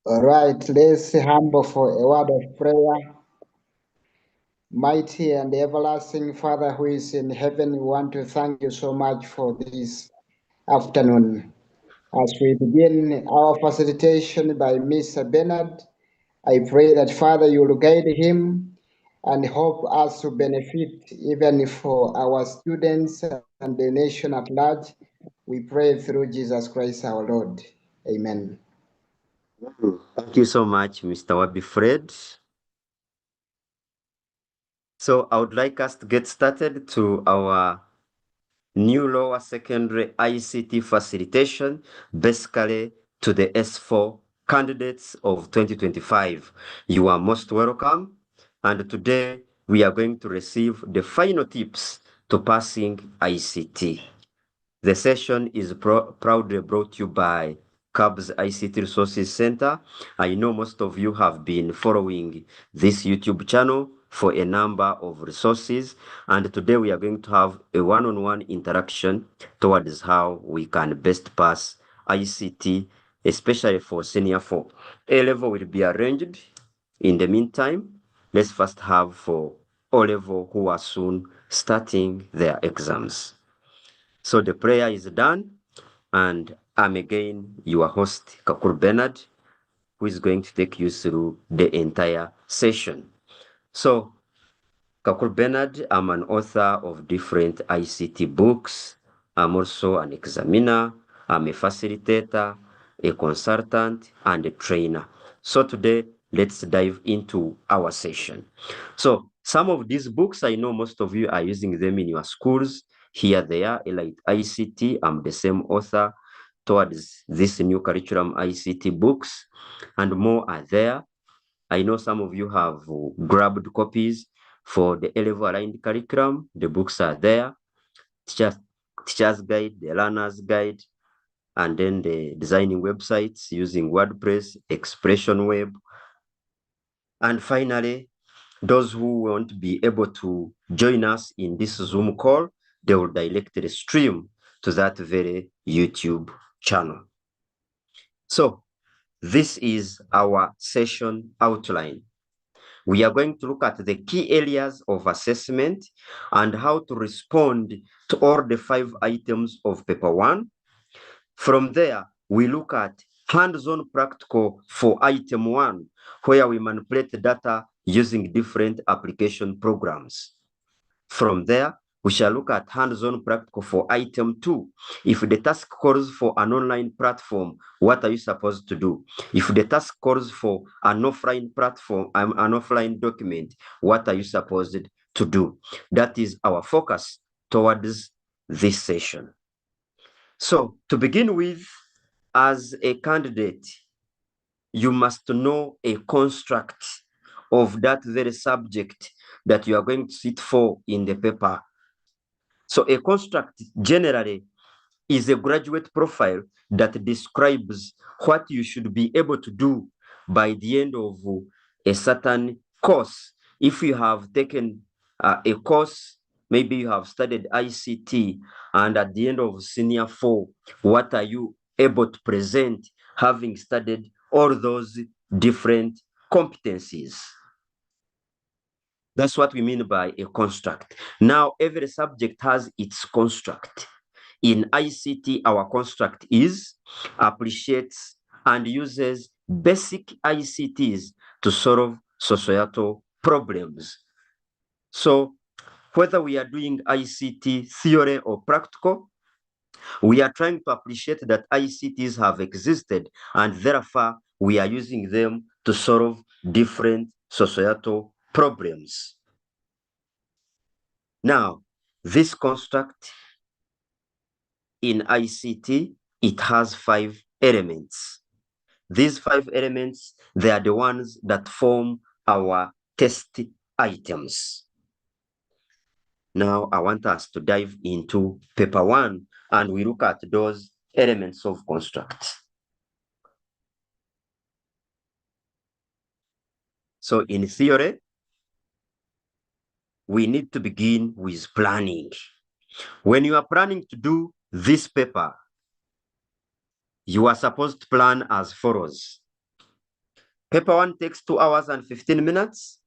All right, let's humble for a word of prayer. Mighty and everlasting Father who is in heaven, we want to thank you so much for this afternoon. As we begin our facilitation by Mr. Bernard, I pray that Father you will guide him and help us to benefit even for our students and the nation at large. We pray through Jesus Christ our Lord. Amen. Thank you so much, Mr. Wabi Fred. So I would like us to get started to our new lower secondary ICT facilitation, basically to the S4 candidates of 2025. You are most welcome. And today we are going to receive the final tips to passing ICT. The session is proudly brought to you by CABS ICT Resources Center. I know most of you have been following this YouTube channel for a number of resources, and today we are going to have a one-on-one interaction towards how we can best pass ICT, especially for senior 4. A-level will be arranged. In the meantime, let's first have for O-level who are soon starting their exams. So the prayer is done, and I'm again your host, KAKURU BENARD, who is going to take you through the entire session. So, KAKURU BENARD, I'm an author of different ICT books. I'm also an examiner, I'm a facilitator, a consultant, and a trainer. So today, let's dive into our session. So some of these books, I know most of you are using them in your schools. Here they are, like ICT. I'm the same author towards this new curriculum ICT books, and more are there. I know some of you have grabbed copies for the A-level aligned curriculum. The books are there. Teacher's guide, the learner's guide, and then the designing websites using WordPress, Expression Web. And finally, those who won't be able to join us in this Zoom call, they will directly stream to that very YouTube channel. So this is our session outline. We are going to look at the key areas of assessment and how to respond to all the 5 items of paper 1. From there, we look at hands-on practical for item 1, where we manipulate the data using different application programs. From there, we shall look at hands-on practical for item 2. If the task calls for an online platform, what are you supposed to do? If the task calls for an offline platform, an offline document, what are you supposed to do? That is our focus towards this session. So to begin with, as a candidate, you must know a construct of that very subject that you are going to sit for in the paper. So a construct generally is a graduate profile that describes what you should be able to do by the end of a certain course. If you have taken a course, maybe you have studied ICT, and at the end of senior 4, what are you able to present having studied all those different competencies? That's what we mean by a construct. Now, every subject has its construct. In ICT, our construct is appreciates and uses basic ICTs to solve societal problems. So whether we are doing ICT theory or practical, we are trying to appreciate that ICTs have existed, and therefore we are using them to solve different societal problems. Now, this construct in ICT, it has 5 elements. These 5 elements, they are the ones that form our test items. Now, I want us to dive into paper 1, and we look at those elements of construct. So in theory, we need to begin with planning. When you are planning to do this paper, you are supposed to plan as follows. Paper 1 takes 2 hours and 15 minutes.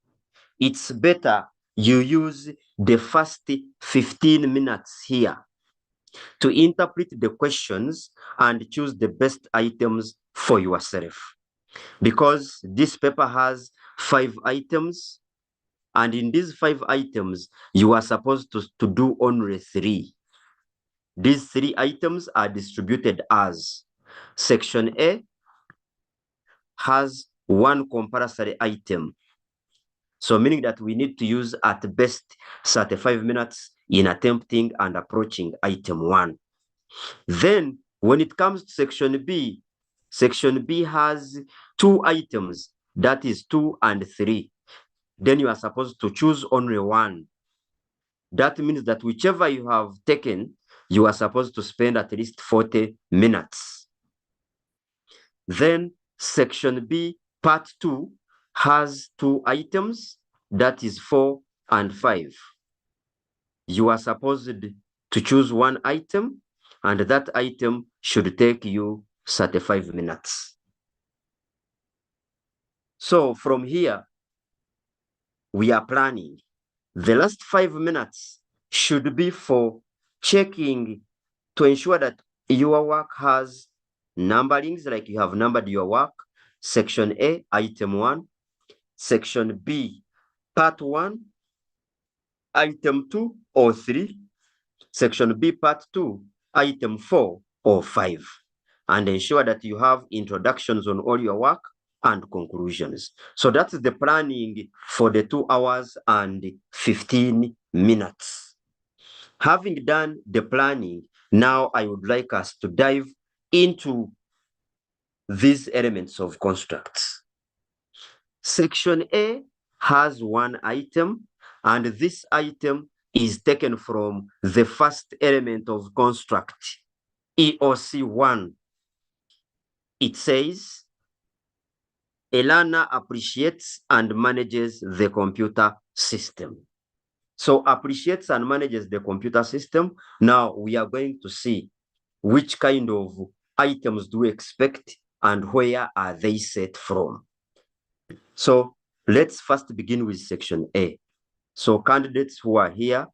It's better you use the first 15 minutes here to interpret the questions and choose the best items for yourself. Because this paper has 5 items, and in these 5 items, you are supposed to do only 3. These 3 items are distributed as Section A has 1 compulsory item. So meaning that we need to use at best 35 minutes in attempting and approaching item 1. Then when it comes to Section B has 2 items, that is 2 and 3. Then you are supposed to choose only 1. That means that whichever you have taken, you are supposed to spend at least 40 minutes. Then Section B, Part 2, has 2 items, that is 4 and 5. You are supposed to choose 1 item, and that item should take you 35 minutes. So from here, we are planning. The last 5 minutes should be for checking to ensure that your work has numberings, like you have numbered your work. Section A, item 1. Section B, part 1, item 2 or 3. Section B, part 2, item 4 or 5. And ensure that you have introductions on all your work and conclusions. So that's the planning for the 2 hours and 15 minutes. Having done the planning, now I would like us to dive into these elements of constructs. Section A has 1 item, and this item is taken from the first element of construct, EOC1. It says, a learner appreciates and manages the computer system. So appreciates and manages the computer system. Now we are going to see which kind of items do we expect and where are they set from. So let's first begin with Section A. So candidates who are here,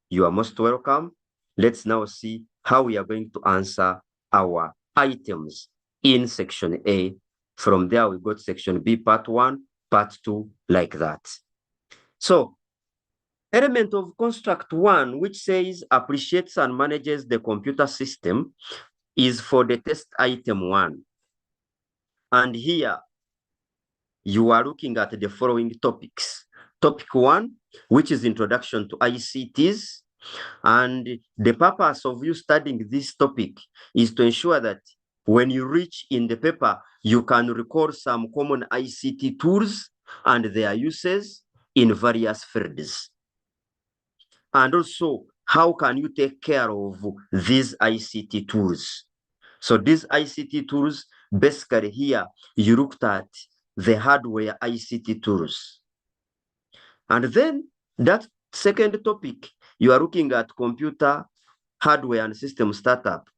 you are most welcome. Let's now see how we are going to answer our items in Section A. From there, we got Section B, Part 1, Part 2, like that. So element of construct 1, which says appreciates and manages the computer system, is for the test item 1. And here, you are looking at the following topics. Topic 1, which is Introduction to ICTs. And the purpose of you studying this topic is to ensure that when you reach in the paper, you can record some common ICT tools and their uses in various fields. And also, how can you take care of these ICT tools? So these ICT tools, basically here, you looked at the hardware ICT tools. And then that second topic, you are looking at computer hardware and system startup.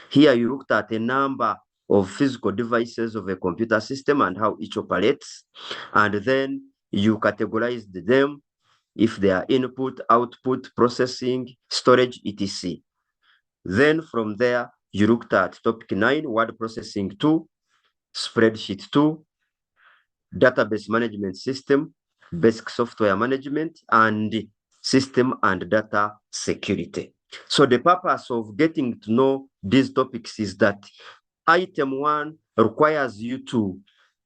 Here you looked at a number of physical devices of a computer system and how each operates. And then you categorized them if they are input, output, processing, storage, etc. Then from there, you looked at topic 9, word processing 2, spreadsheet 2, database management system, basic software management, and system and data security. So the purpose of getting to know these topics is that item 1 requires you to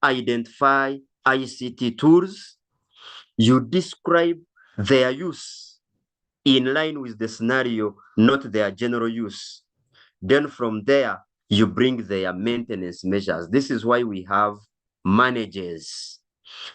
identify ICT tools. You describe their use in line with the scenario, not their general use. Then from there, you bring their maintenance measures. This is why we have managers.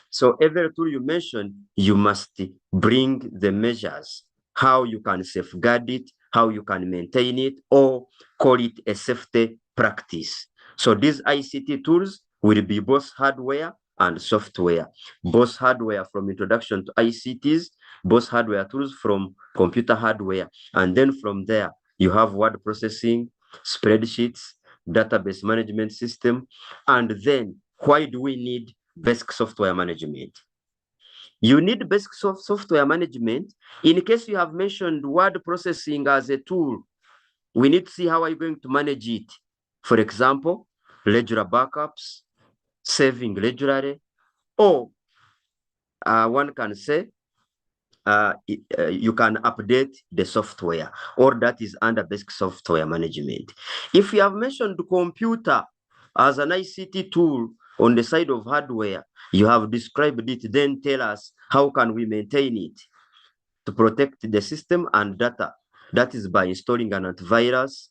So every tool you mention, you must bring the measures, how you can safeguard it, how you can maintain it, or call it a safety practice. So these ICT tools will be both hardware and software, both hardware from introduction to ICTs, both hardware tools from computer hardware. And then from there, you have word processing, spreadsheets, database management system. And then why do we need basic software management. You need basic software management. In case you have mentioned word processing as a tool, we need to see how are you going to manage it. For example, regular backups, saving regularly, or one can say you can update the software, or that is under basic software management. If you have mentioned computer as an ICT tool on the side of hardware, you have described it, then tell us how can we maintain it to protect the system and data. That is by installing an antivirus,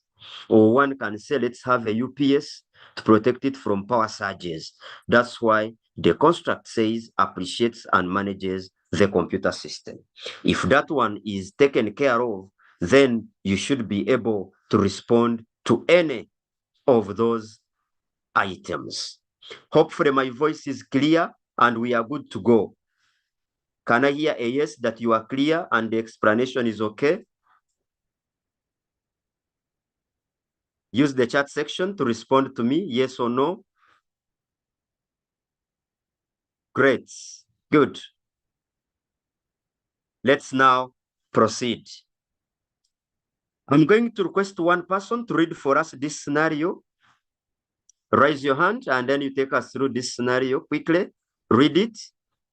or one can say let's have a UPS to protect it from power surges. That's why the construct says appreciates and manages the computer system. If that one is taken care of, then you should be able to respond to any of those items. Hopefully my voice is clear and we are good to go. Can I hear a yes that you are clear and the explanation is okay? Use the chat section to respond to me, yes or no. Great, good. Let's now proceed. I'm going to request one person to read for us this scenario. Raise your hand and then you take us through this scenario quickly. Read it.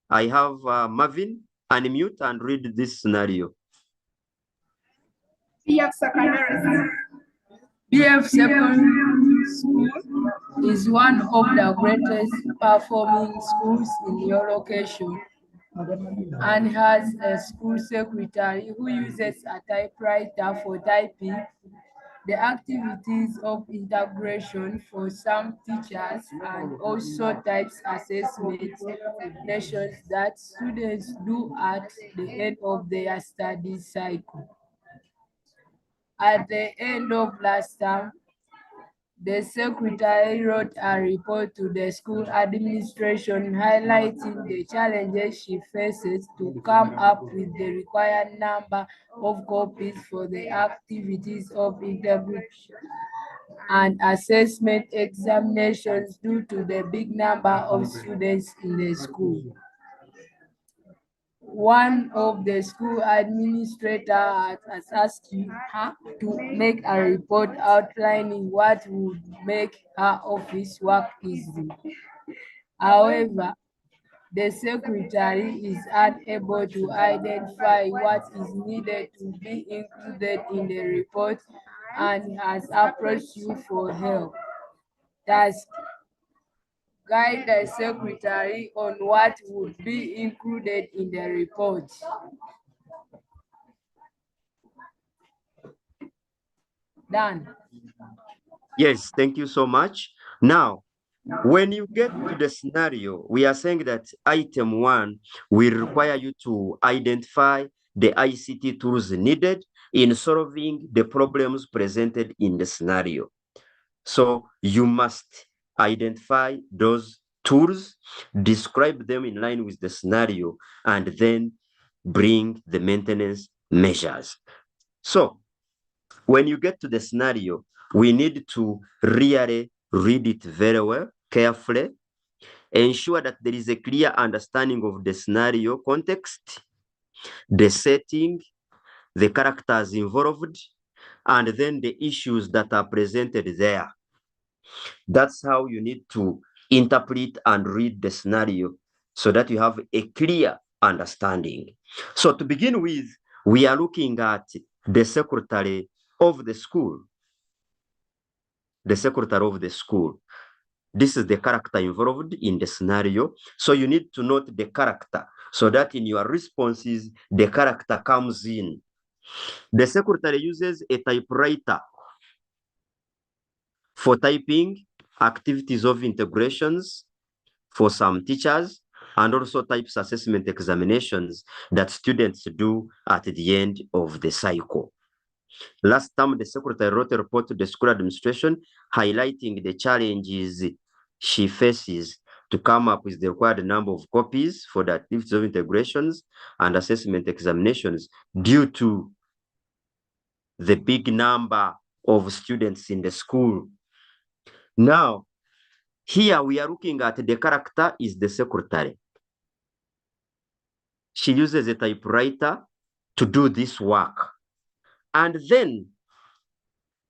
I have Marvin, unmute and read this scenario. BF Secondary School is one of the greatest performing schools in your location and has a school secretary who uses a typewriter for typing. The activities of integration for some teachers and also types assessments nations that students do at the end of their study cycle. At the end of last term, the secretary wrote a report to the school administration highlighting the challenges she faces to come up with the required number of copies for the activities of integration and assessment examinations due to the big number of students in the school. One of the school administrators has asked her to make a report outlining what would make her office work easy. However, the secretary is unable to identify what is needed to be included in the report and has approached you for help. Task: guide the secretary on what would be included in the report. Done. Yes, thank you so much. Now, when you get to the scenario, we are saying that item 1 will require you to identify the ICT tools needed in solving the problems presented in the scenario. So you must identify those tools, describe them in line with the scenario, and then bring the maintenance measures. So when you get to the scenario, we need to really read it very well, carefully, ensure that there is a clear understanding of the scenario context, the setting, the characters involved, and then the issues that are presented there. That's how you need to interpret and read the scenario so that you have a clear understanding. So to begin with, we are looking at the secretary of the school. The secretary of the school. This is the character involved in the scenario. So you need to note the character so that in your responses, the character comes in. The secretary uses a typewriter for typing activities of integrations for some teachers, and also types assessment examinations that students do at the end of the cycle. Last time, the secretary wrote a report to the school administration highlighting the challenges she faces to come up with the required number of copies for the activities of integrations and assessment examinations due to the big number of students in the school. Now, Here we are looking at the character is the secretary. She uses a typewriter to do this work. And then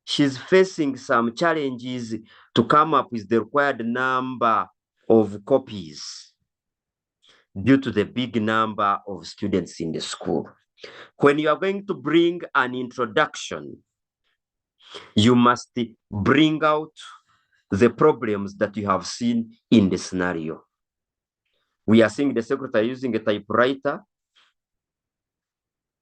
she's facing some challenges to come up with the required number of copies due to the big number of students in the school. When you are going to bring an introduction, you must bring out the problems that you have seen in the scenario. We are seeing the secretary using a typewriter.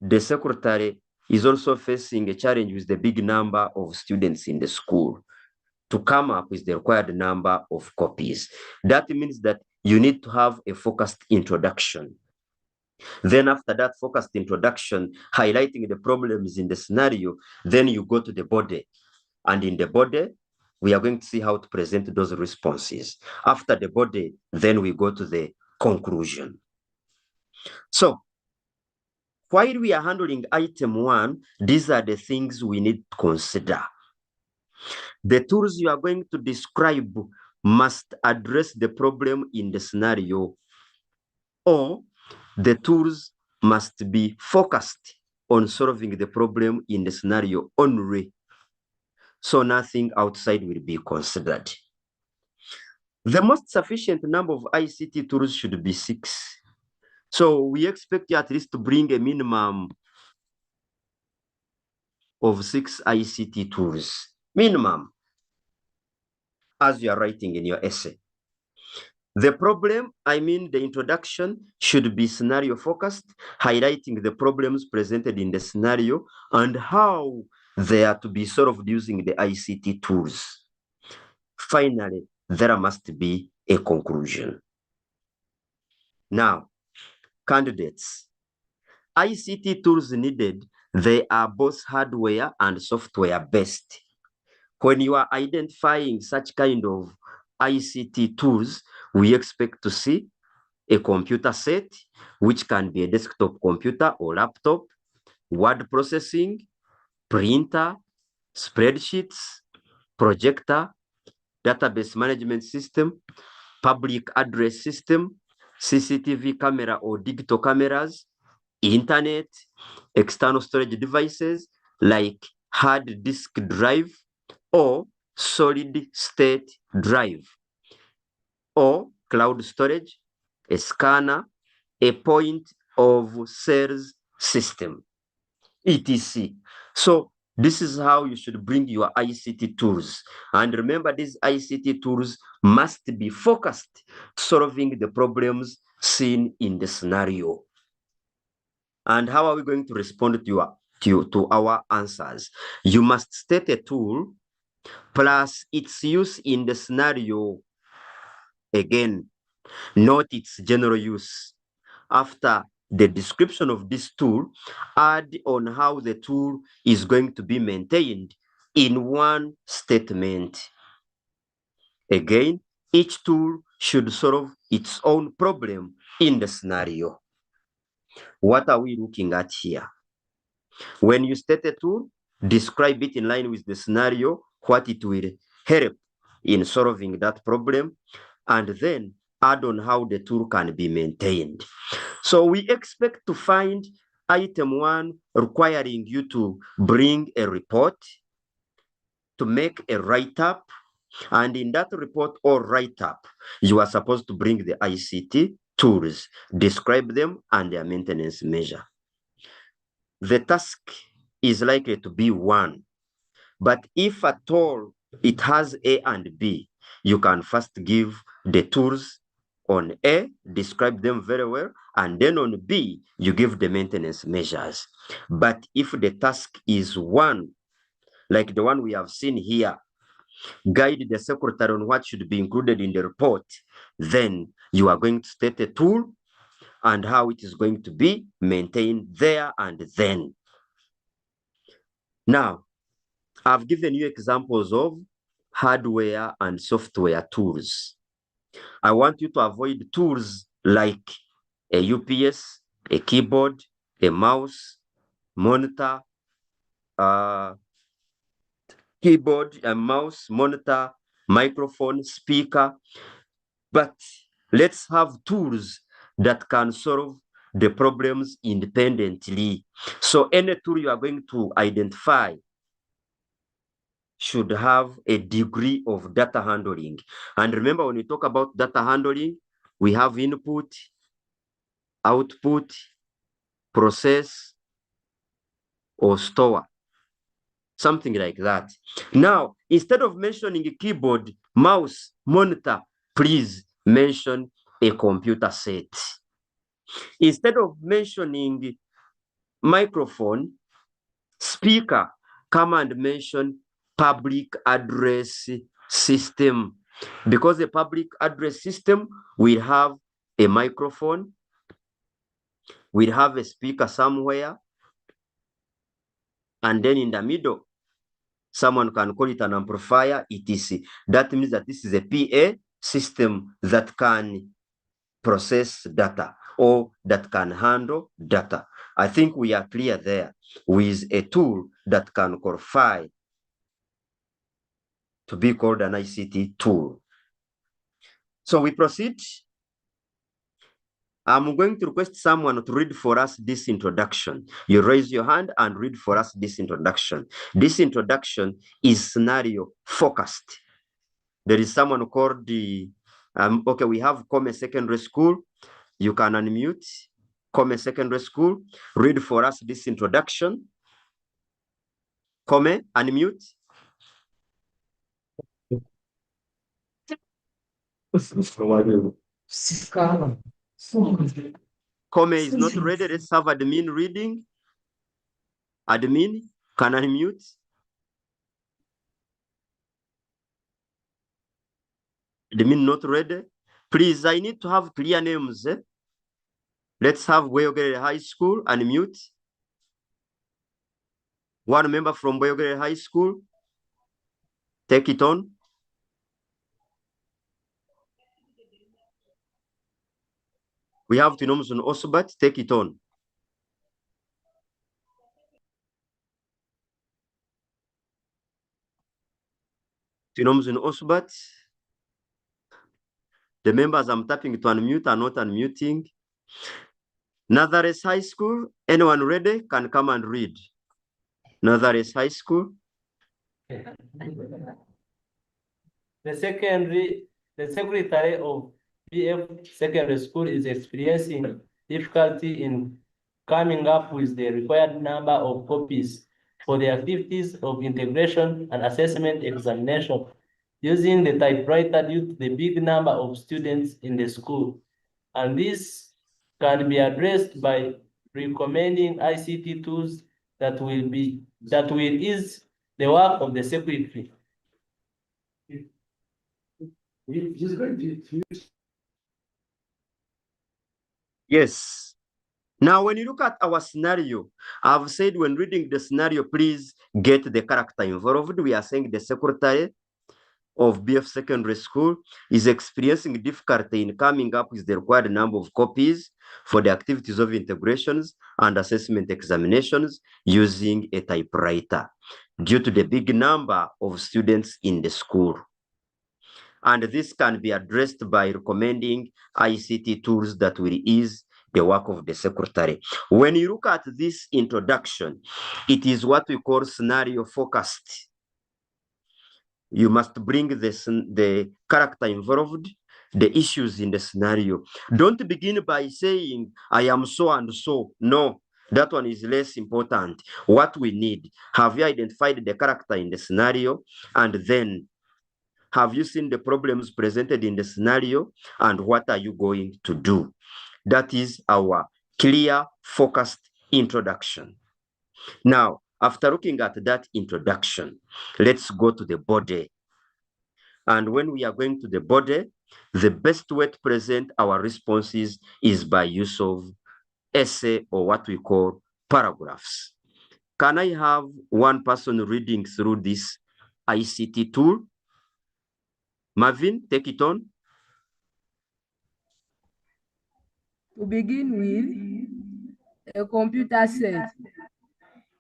The secretary is also facing a challenge with the big number of students in the school to come up with the required number of copies. That means that you need to have a focused introduction. Then after that focused introduction, highlighting the problems in the scenario, then you go to the body. And in the body, we are going to see how to present those responses. After the body, then we go to the conclusion. So while we are handling item 1, these are the things we need to consider. The tools you are going to describe must address the problem in the scenario, or the tools must be focused on solving the problem in the scenario only. So nothing outside will be considered. The most sufficient number of ICT tools should be 6. So we expect you at least to bring a minimum of 6 ICT tools, minimum, as you are writing in your essay. The problem, the introduction, should be scenario focused, highlighting the problems presented in the scenario and how they are to be solved using the ICT tools. Finally, there must be a conclusion. Now, candidates, ICT tools needed, they are both hardware and software based. When you are identifying such kind of ICT tools, we expect to see a computer set, which can be a desktop computer or laptop, word processing, printer, spreadsheets, projector, database management system, public address system, CCTV camera or digital cameras, internet, external storage devices like hard disk drive or solid state drive, or cloud storage, a scanner, a point of sales system, etc. So this is how you should bring your ICT tools. And remember, these ICT tools must be focused, solving the problems seen in the scenario. And how are we going to respond to our answers? You must state a tool plus its use in the scenario. Again, note its general use. After the description of this tool, add on how the tool is going to be maintained in one statement. Again, each tool should solve its own problem in the scenario. What are we looking at here? When you state a tool, describe it in line with the scenario, what it will help in solving that problem, and then add on how the tool can be maintained. So we expect to find item 1 requiring you to bring a report, to make a write-up, and in that report or write-up, you are supposed to bring the ICT tools, describe them and their maintenance measure. The task is likely to be 1, but if at all it has A and B, you can first give the tools on A, describe them very well, and then on B, you give the maintenance measures. But if the task is 1, like the one we have seen here, guide the secretary on what should be included in the report, then you are going to state a tool and how it is going to be maintained there and then. Now, I've given you examples of hardware and software tools. I want you to avoid tools like a UPS, a keyboard, a mouse, monitor, keyboard, a mouse, monitor, microphone, speaker, but let's have tools that can solve the problems independently. So any tool you are going to identify should have a degree of data handling. And remember, when we talk about data handling, we have input, output, process, or store, something like that. Now, instead of mentioning a keyboard, mouse, monitor, please mention a computer set. Instead of mentioning microphone, speaker, come and mention public address system, because the public address system will have a microphone, will have a speaker somewhere, and then in the middle, someone can call it an amplifier, etc. That means that this is a PA system that can process data or that can handle data. I think we are clear there with a tool that can qualify to be called an ICT tool. So we proceed. I'm going to request someone to read for us this introduction. You raise your hand and read for us this introduction. This introduction is scenario focused. There is someone called the, okay, we have Kome Secondary School. You can unmute. Kome Secondary School, read for us this introduction. Kome, unmute. Kome is not ready. Let's have admin reading. Admin, can unmute. Admin not ready. Please, I need to have clear names. Let's have Boyogere High School, unmute. One member from Boyogere High School. Take it on. We have Tinomson Osobat. Take it on. Tinomson Osobat. The members I'm tapping to unmute are not unmuting. Nazareth High School, anyone ready can come and read. Nazareth High School. The secretary of BF Secondary School is experiencing difficulty in coming up with the required number of copies for the activities of integration and assessment examination using the typewriter due to the big number of students in the school. And this can be addressed by recommending ICT tools that will ease the work of the secretary. Yes. Now, when you look at our scenario, I've said when reading the scenario, please get the character involved. We are saying the secretary of BF Secondary School is experiencing difficulty in coming up with the required number of copies for the activities of integrations and assessment examinations using a typewriter due to the big number of students in the school. And this can be addressed by recommending ICT tools that will ease the work of the secretary. When you look at this introduction, it is what we call scenario focused. You must bring the character involved, the issues in the scenario. Don't begin by saying, I am so and so. No, that one is less important. What we need, have you identified the character in the scenario? And then, have you seen the problems presented in the scenario? And what are you going to do? That is our clear, focused introduction. Now, after looking at that introduction, let's go to the body. And when we are going to the body, the best way to present our responses is by use of essay or what we call paragraphs. Can I have one person reading through this ICT tool? Marvin, take it on. To begin with, a computer set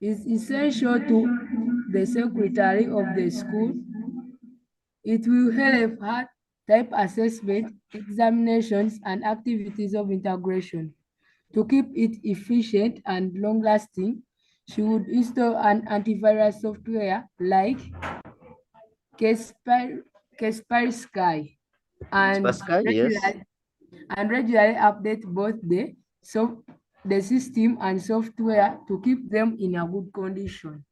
is essential to the secretary of the school. It will help her type assessment, examinations, and activities of integration. To keep it efficient and long-lasting, she would install an antivirus software like Kaspersky and Pascal, yes. regularly update both the system and software to keep them in a good condition.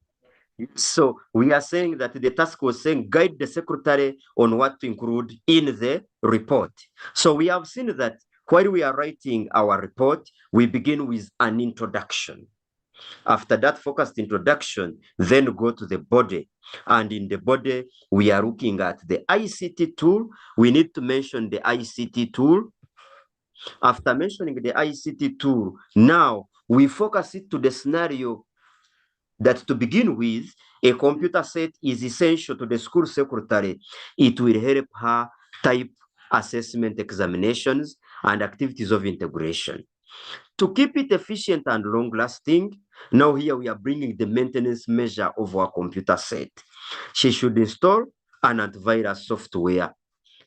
So we are saying that the task was saying guide the secretary on what to include in the report. So we have seen that while we are writing our report, we begin with an introduction. After that focused introduction, then go to the body. And in the body, we are looking at the ICT tool. We need to mention the ICT tool. After mentioning the ICT tool, now we focus it to the scenario that to begin with, a computer set is essential to the school secretary. It will help her type assessment examinations and activities of integration. To keep it efficient and long-lasting, now here we are bringing the maintenance measure of our computer set. She should install an antivirus software.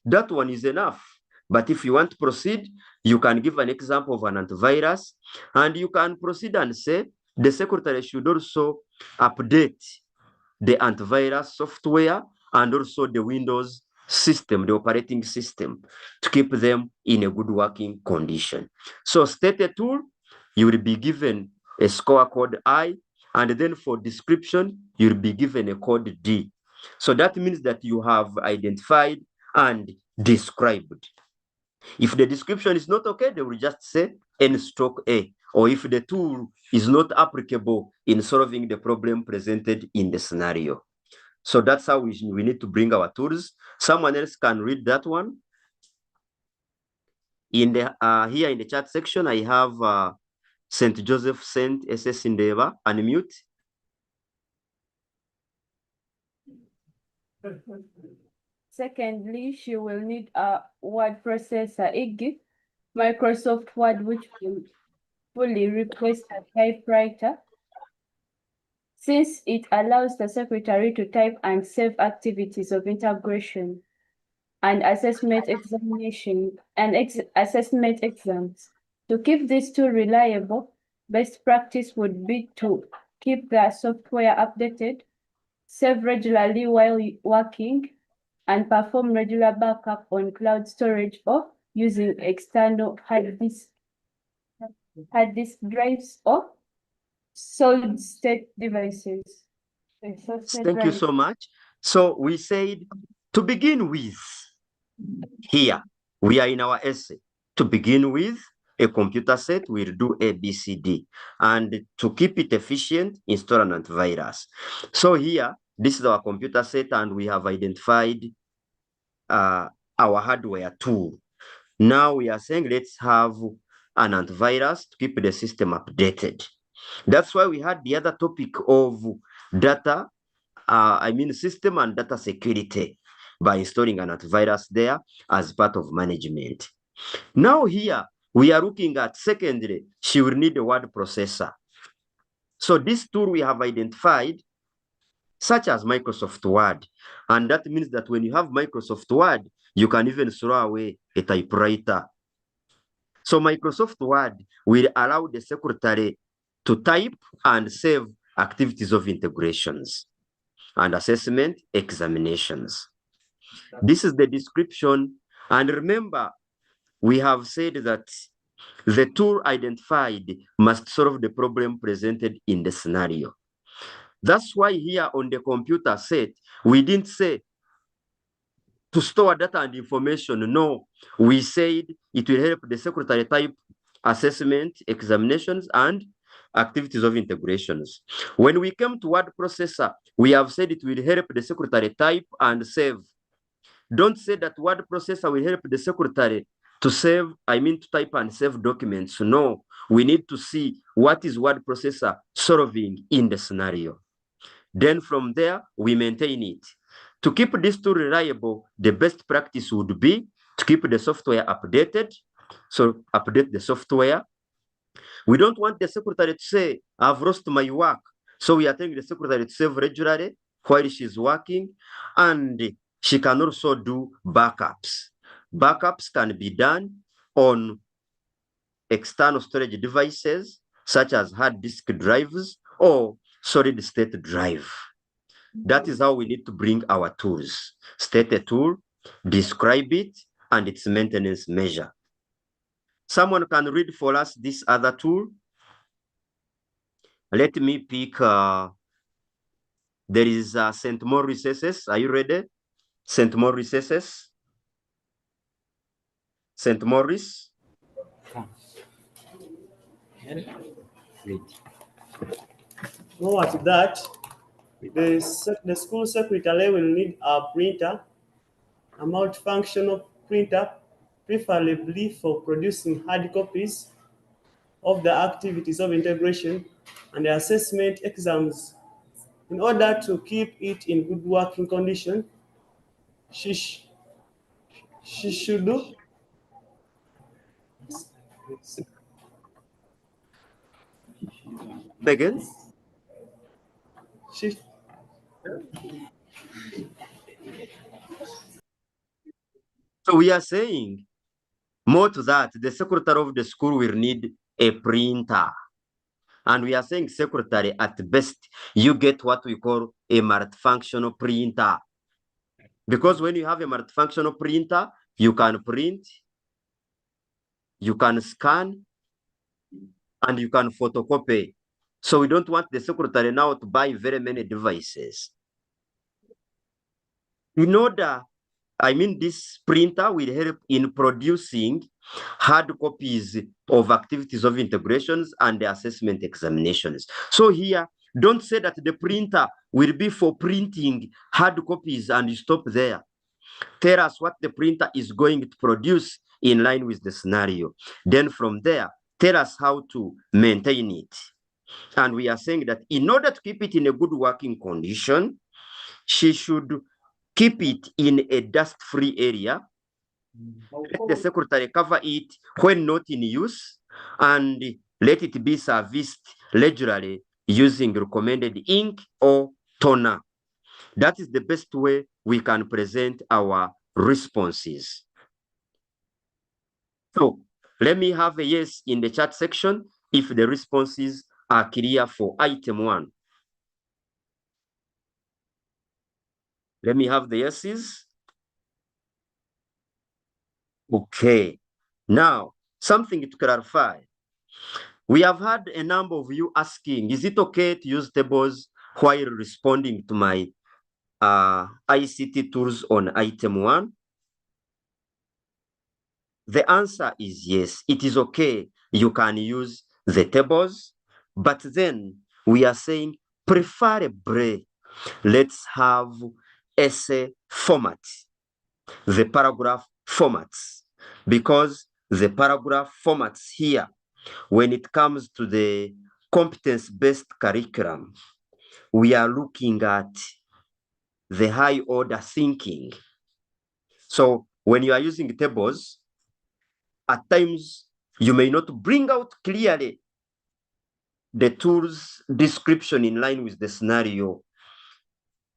That one is enough. But if you want to proceed, you can give an example of an antivirus, and you can proceed and say the secretary should also update the antivirus software and also the Windows system, the operating system, to keep them in a good working condition. So state a tool, you will be given a score code I, and then for description, you'll be given a code D. So that means that you have identified and described. If the description is not okay, they will just say N/A. Or if the tool is not applicable in solving the problem presented in the scenario. So that's how we need to bring our tools. Someone else can read that one. In the here in the chat section, I have St. Joseph St. SS Indeva, unmute. Secondly, she will need a word processor, IG, Microsoft Word, which will fully replace a typewriter, since it allows the secretary to type and save activities of integration and assessment examination and assessment exams. To keep this tool reliable, best practice would be to keep the software updated, save regularly while working, and perform regular backup on cloud storage or using external hard disk drives or solid state devices. Thank you so much. So we said to begin with, here we are in our essay. To begin with, a computer set will do A, B, C, D. And to keep it efficient, install an antivirus. So here, this is our computer set, and we have identified our hardware tool. Now we are saying let's have an antivirus to keep the system updated. That's why we had the other topic of data, system and data security, by installing an antivirus there as part of management. Now here, we are looking at secondly, she will need a word processor. So this tool we have identified, such as Microsoft Word. And that means that when you have Microsoft Word, you can even throw away a typewriter. So Microsoft Word will allow the secretary to type and save activities of integrations and assessment examinations. This is the description. And remember, we have said that the tool identified must solve the problem presented in the scenario. That's why here on the computer set, we didn't say to store data and information. No, we said it will help the secretary type assessment, examinations, and activities of integrations. When we came to word processor, we have said it will help the secretary type and save. Don't say that word processor will help the secretary to save, to type and save documents. No, we need to see what is word processor solving in the scenario. Then from there, we maintain it. To keep this tool reliable, the best practice would be to keep the software updated. So update the software. We don't want the secretary to say, I've lost my work. So we are telling the secretary to save regularly while she's working. And She can also do backups. Backups can be done on external storage devices, such as hard disk drives or solid state drive. That is how we need to bring our tools. State a tool, describe it, and its maintenance measure. Someone can read for us this other tool. Let me pick, there is St. Maurice's. Are you ready? St. Maurice's. St. Maurice. Note that the school secretary will need a printer, a multifunctional printer, preferably for producing hard copies of the activities of integration and the assessment exams. In order to keep it in good working condition, she should do. Begin. She, So we are saying, more to that, the secretary of the school will need a printer. And we are saying secretary, at best, you get what we call a multifunctional printer. Because when you have a multifunctional printer, you can print, you can scan, and you can photocopy. So we don't want the secretary now to buy very many devices. In order, this printer will help in producing hard copies of activities of integrations and the assessment examinations. So here, don't say that the printer will be for printing hard copies and you stop there. Tell us what the printer is going to produce in line with the scenario. Then from there, tell us how to maintain it. And we are saying that in order to keep it in a good working condition, she should keep it in a dust-free area. Let the secretary cover it when not in use, and let it be serviced regularly using recommended ink or toner. That is the best way we can present our responses. So let me have a yes in the chat section if the responses are clear for item 1. Let me have the yeses. Okay. Now, something to clarify. We have had a number of you asking, is it okay to use tables while responding to my ICT tools on item 1? The answer is yes, it is okay. You can use the tables, but then we are saying preferably let's have essay format, the paragraph formats, because the paragraph formats here, when it comes to the competence-based curriculum, we are looking at the high order thinking. So when you are using tables, at times you may not bring out clearly the tool's description in line with the scenario,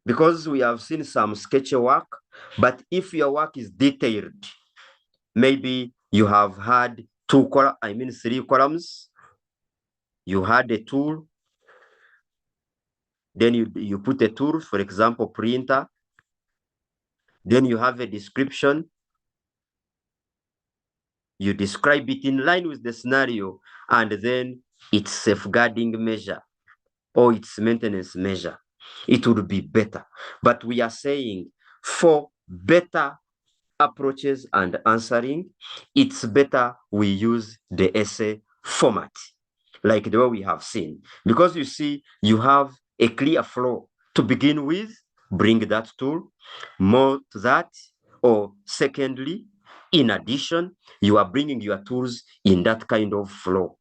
because we have seen some sketchy work. But if your work is detailed, maybe you have had 3 columns, you had a tool, then you put a tool, for example, printer, then you have a description, you describe it in line with the scenario, and then its safeguarding measure or its maintenance measure. It would be better. But we are saying for better approaches and answering, it's better we use the essay format, like the way we have seen. Because you see, you have a clear flow to begin with, bring that tool, more to that, or secondly, in addition, you are bringing your tools in that kind of flow.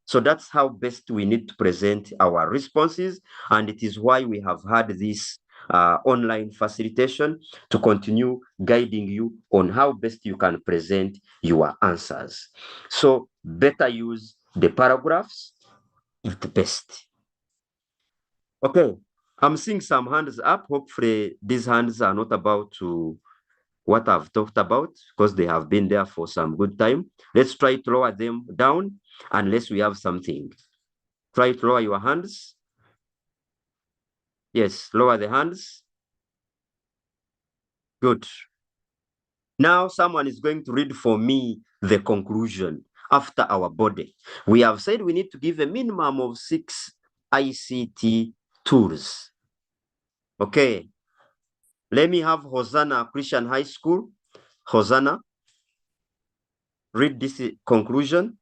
So that's how best we need to present our responses. And it is why we have had this online facilitation to continue guiding you on how best you can present your answers. So better use the paragraphs is the best. Okay, I'm seeing some hands up. Hopefully these hands are not about to what I've talked about because they have been there for some good time. Let's try to lower them down unless we have something. Try to lower your hands. Yes, lower the hands. Good. Now someone is going to read for me the conclusion after our body. We have said we need to give a minimum of 6 ICT tools. Okay. Let me have Hosanna Christian High School. Hosanna, read this conclusion.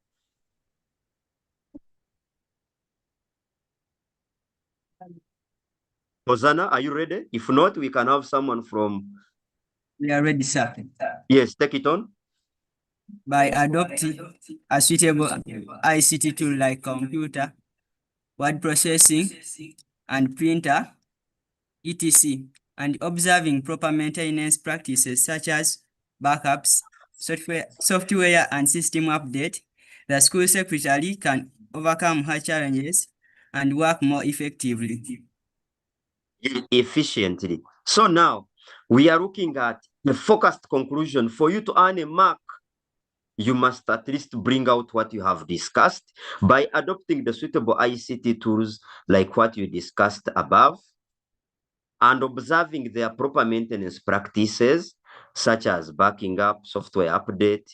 Hosanna, are you ready? If not, we can have someone from... We are ready, sir. Yes, take it on. By adopting a suitable ICT tool like computer, word processing, and printer, etc., and observing proper maintenance practices such as backups, software and system update, the school secretary can overcome her challenges and work more effectively. Efficiently. So now we are looking at the focused conclusion. For you to earn a mark, you must at least bring out what you have discussed by adopting the suitable ICT tools like what you discussed above and observing their proper maintenance practices such as backing up, software update,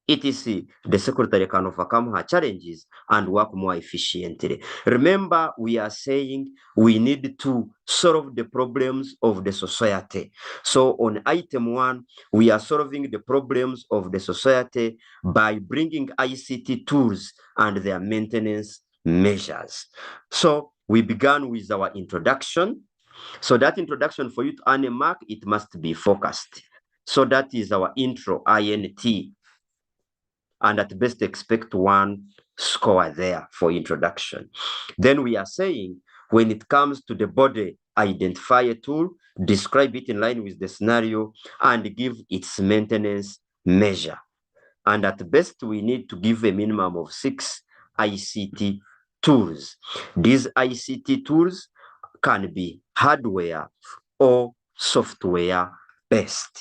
etc. The secretary can overcome her challenges and work more efficiently. Remember, we are saying we need to solve the problems of the society. So on item 1, we are solving the problems of the society by bringing ICT tools and their maintenance measures. So we began with our introduction. So that introduction, for you to earn a mark, it must be focused. So that is our intro, INT. And at best expect 1 score there for introduction. Then we are saying when it comes to the body, identify a tool, describe it in line with the scenario, and give its maintenance measure. And at best, we need to give a minimum of 6 ICT tools. These ICT tools can be hardware or software based.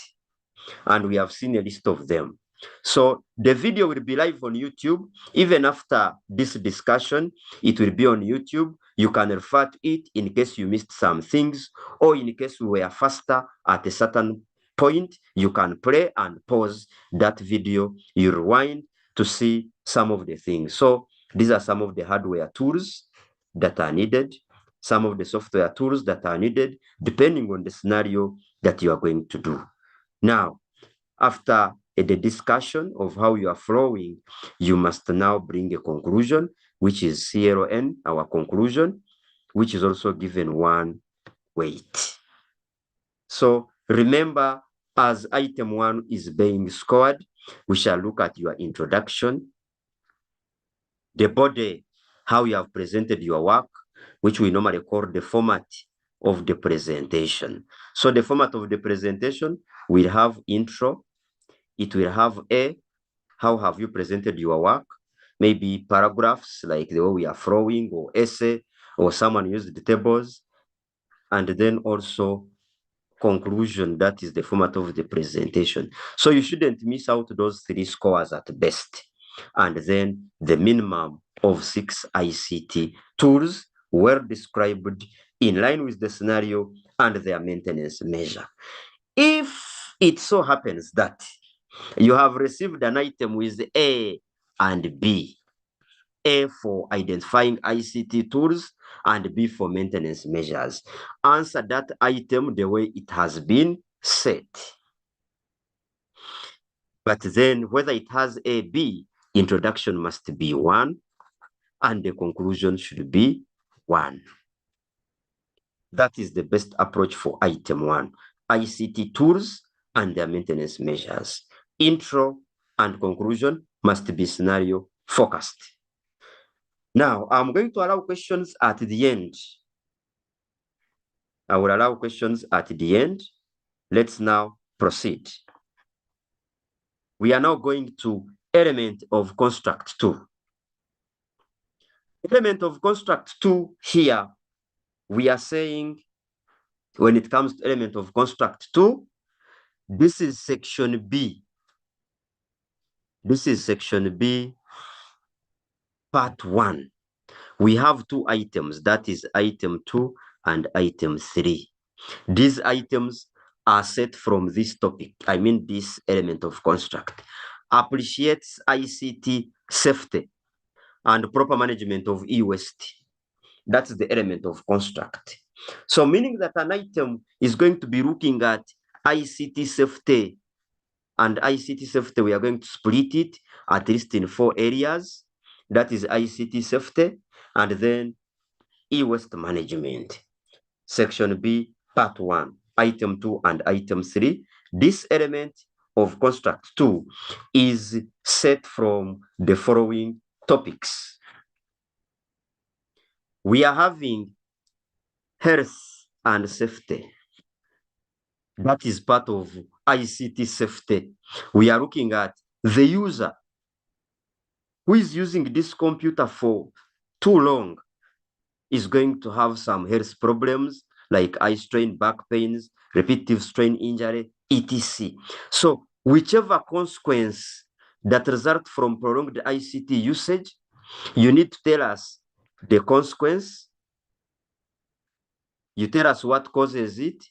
And we have seen a list of them. So the video will be live on YouTube. Even after this discussion, it will be on YouTube. You can refer to it in case you missed some things, or in case we were faster at a certain point, you can play and pause that video. You rewind to see some of the things. So these are some of the hardware tools that are needed, some of the software tools that are needed, depending on the scenario that you are going to do. Now, after the discussion of how you are flowing, you must now bring a conclusion, which is CLN, our conclusion, which is also given 1 weight. So remember, as item 1 is being scored, we shall look at your introduction, the body, how you have presented your work, which we normally call the format of the presentation. So the format of the presentation will have intro. It will have how have you presented your work? Maybe paragraphs like the way we are flowing, or essay, or someone used the tables. And then also conclusion, that is the format of the presentation. So you shouldn't miss out those 3 scores at best. And then the minimum of 6 ICT tools were described in line with the scenario and their maintenance measure. If it so happens that you have received an item with A and B, A for identifying ICT tools and B for maintenance measures, answer that item the way it has been set. But then whether it has A, B, introduction must be 1 and the conclusion should be 1. That is the best approach for item 1, ICT tools and their maintenance measures. Intro and conclusion must be scenario focused. Now, I'm going to allow questions at the end. I will allow questions at the end. Let's now proceed. We are now going to element of construct 2. Element of construct 2 here, we are saying when it comes to element of construct 2, this is section B. This is section B, part 1. We have 2 items, that is item 2 and item 3. These items are set from this topic, I mean this element of construct. Appreciates ICT safety and proper management of e-waste. That's the element of construct. So meaning that an item is going to be looking at ICT safety, and ICT safety, we are going to split it at least in 4 areas. That is ICT safety, and then e-waste management. Section B, part 1, item 2 and item 3. This element of construct 2 is set from the following topics. We are having health and safety. That is part of ICT safety. We are looking at the user who is using this computer for too long is going to have some health problems like eye strain, back pains, repetitive strain injury, etc. So whichever consequence that results from prolonged ICT usage, you need to tell us the consequence, you tell us what causes it,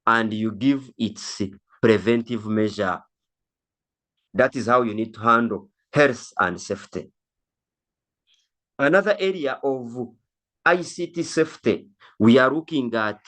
and you give its preventive measure. That is how you need to handle health and safety. Another area of ICT safety, we are looking at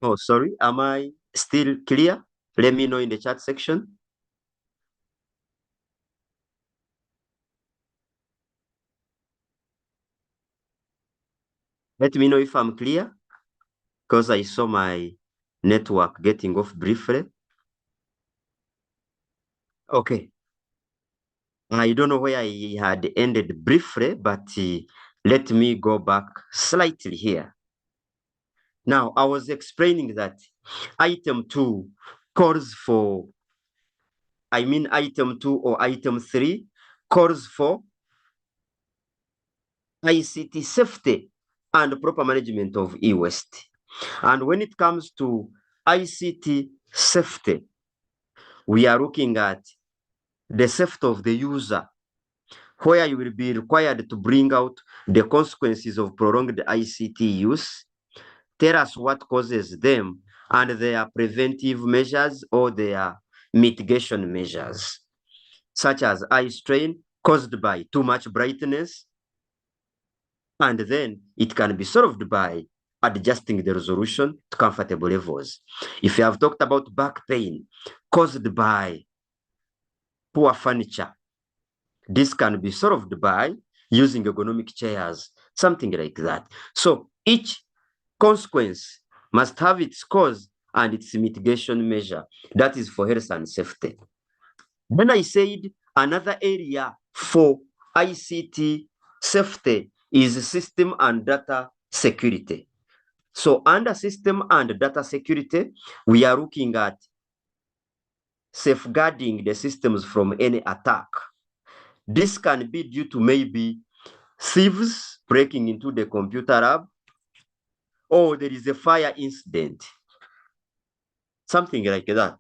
oh, sorry, am I still clear? Let me know in the chat section. Let me know if I'm clear, because I saw my network getting off briefly. Okay. I don't know where I had ended briefly, but let me go back slightly here. Now, I was explaining that item 2 calls for, item 2 or item 3 calls for ICT safety and proper management of e-waste. And when it comes to ICT safety, we are looking at the safety of the user, where you will be required to bring out the consequences of prolonged ICT use, tell us what causes them, and their preventive measures or their mitigation measures, such as eye strain caused by too much brightness, and then it can be solved by adjusting the resolution to comfortable levels. If you have talked about back pain caused by poor furniture, this can be solved by using ergonomic chairs, something like that. So each consequence must have its cause and its mitigation measure. That is for health and safety. Then I said another area for ICT safety is system and data security. So under system and data security, we are looking at safeguarding the systems from any attack. This can be due to maybe thieves breaking into the computer lab, or there is a fire incident, something like that.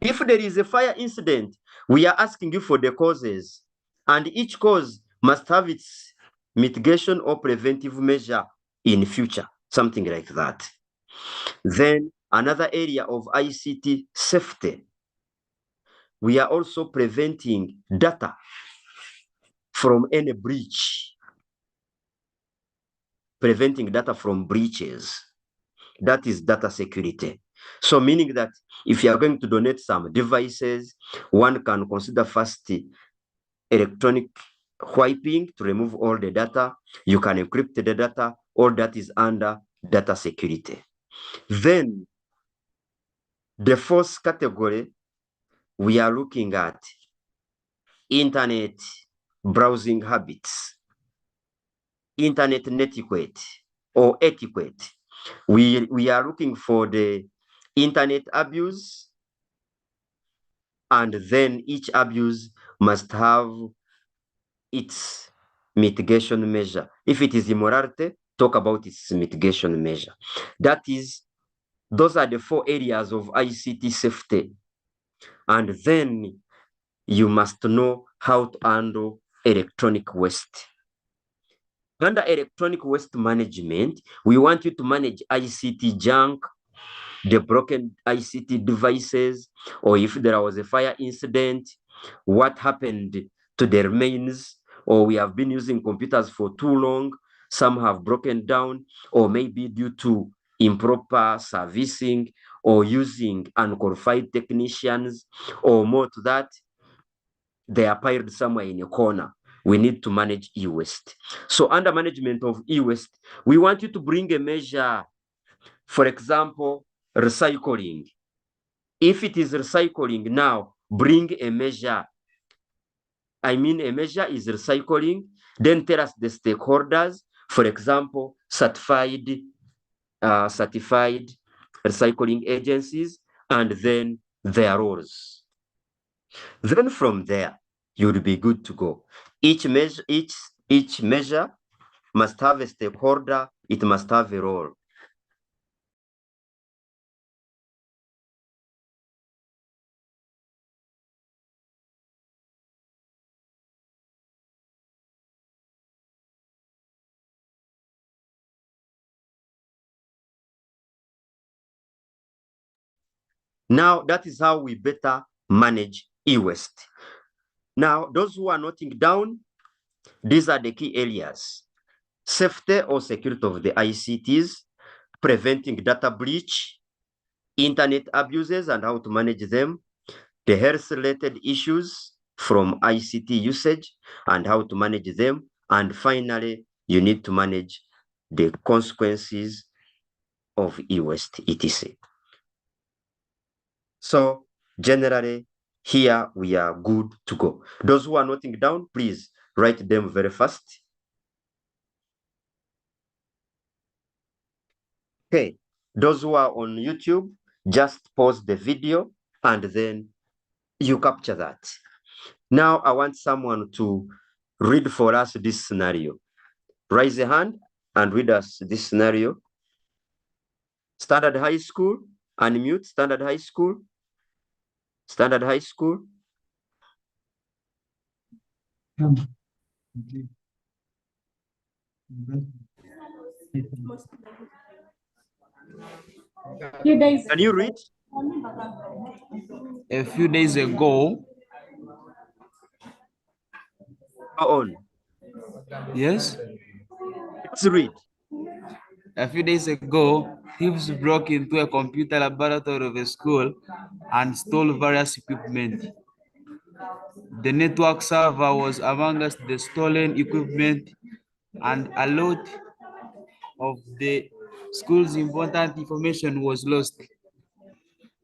If there is a fire incident, we are asking you for the causes, and each cause must have its mitigation or preventive measure in future, something like that. Then another area of ICT safety, we are also preventing data from any breach. preventing data from breaches. That is data security. So meaning that if you are going to donate some devices, one can consider first electronic wiping to remove all the data. You can encrypt the data. All that is under data security. Then the fourth category, we are looking at internet browsing habits, internet etiquette or etiquette. We are looking for the internet abuse, and then each abuse must have its mitigation measure. If it is immorality, talk about its mitigation measure. That is, those are the 4 areas of ICT safety. And then you must know how to handle electronic waste. Under electronic waste management, we want you to manage ICT junk, the broken ICT devices, or if there was a fire incident, what happened to the remains, or we have been using computers for too long, some have broken down, or maybe due to improper servicing, or using unqualified technicians, or more to that, they are piled somewhere in a corner. We need to manage e-waste. So under management of e-waste, we want you to bring a measure. For example, recycling. If it is recycling now, bring a measure. I mean, a measure is recycling. Then tell us the stakeholders, for example, certified recycling agencies, and then their roles. Then from there, you'll be good to go. Each measure must have a stakeholder. It must have a role. Now, that is how we better manage e-waste. Now, those who are noting down, these are the key areas: safety or security of the ICTs, preventing data breach, internet abuses and how to manage them, the health-related issues from ICT usage and how to manage them, and finally, you need to manage the consequences of e-waste, etc. So generally, here we are good to go. Those who are noting down, please write them very fast. Okay, those who are on YouTube, just pause the video and then you capture that. Now I want someone to read for us this scenario. Raise a hand and read us this scenario. Standard High School, unmute, Standard High School. Standard High School. Can you read? A few days ago. Go on. Yes. Let's read. A few days ago, thieves broke into a computer laboratory of a school and stole various equipment. The network server was amongst the stolen equipment, and a lot of the school's important information was lost.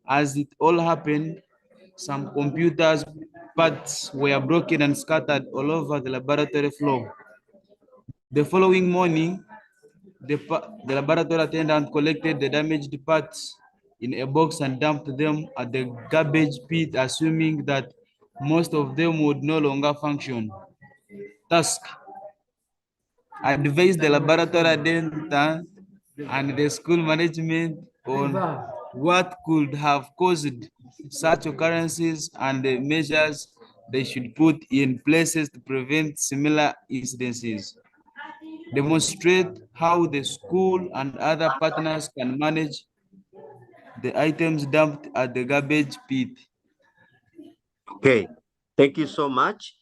As it all happened, some computers parts were broken and scattered all over the laboratory floor. The following morning, the laboratory attendant collected the damaged parts in a box and dumped them at the garbage pit, assuming that most of them would no longer function. Task: advise the laboratory attendant and the school management on what could have caused such occurrences and the measures they should put in places to prevent similar incidences. Demonstrate how the school and other partners can manage the items dumped at the garbage pit. Okay, thank you so much.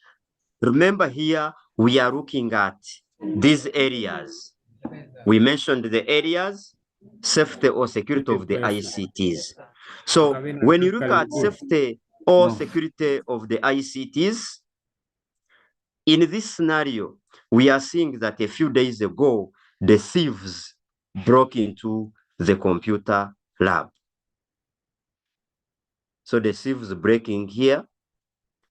Remember here, we are looking at these areas. We mentioned the areas, safety or security of the ICTs. So when you look at safety or security of the ICTs, in this scenario, we are seeing that a few days ago, the thieves broke into the computer lab. So the thieves breaking here,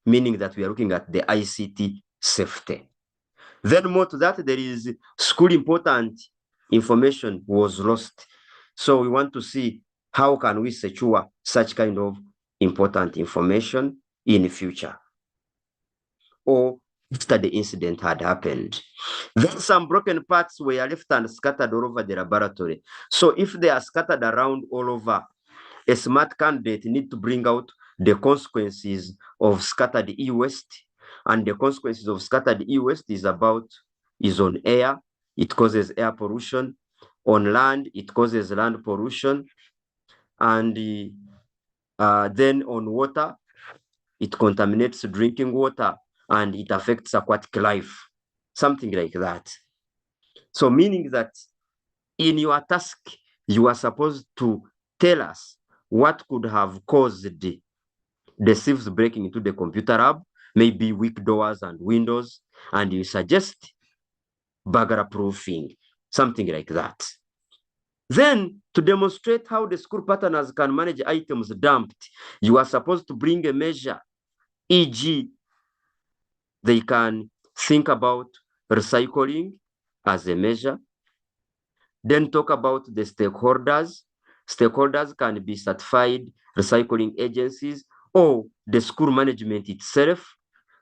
meaning that we are looking at the ICT safety. Then more to that, there is school important information was lost. So we want to see how can we secure such kind of important information in the future or after the incident had happened. Then some broken parts were left and scattered all over the laboratory. So if they are scattered around all over, a smart candidate need to bring out the consequences of scattered e-waste. And the consequences of scattered e-waste is on air, it causes air pollution. On land, it causes land pollution. And then on water, it contaminates drinking water and it affects aquatic life, something like that. So meaning that in your task, you are supposed to tell us what could have caused the thieves breaking into the computer lab, maybe weak doors and windows, and you suggest burglar proofing, something like that. Then, to demonstrate how the school partners can manage items dumped, you are supposed to bring a measure, e.g., they can think about recycling as a measure. Then talk about the stakeholders. Stakeholders can be certified recycling agencies or the school management itself,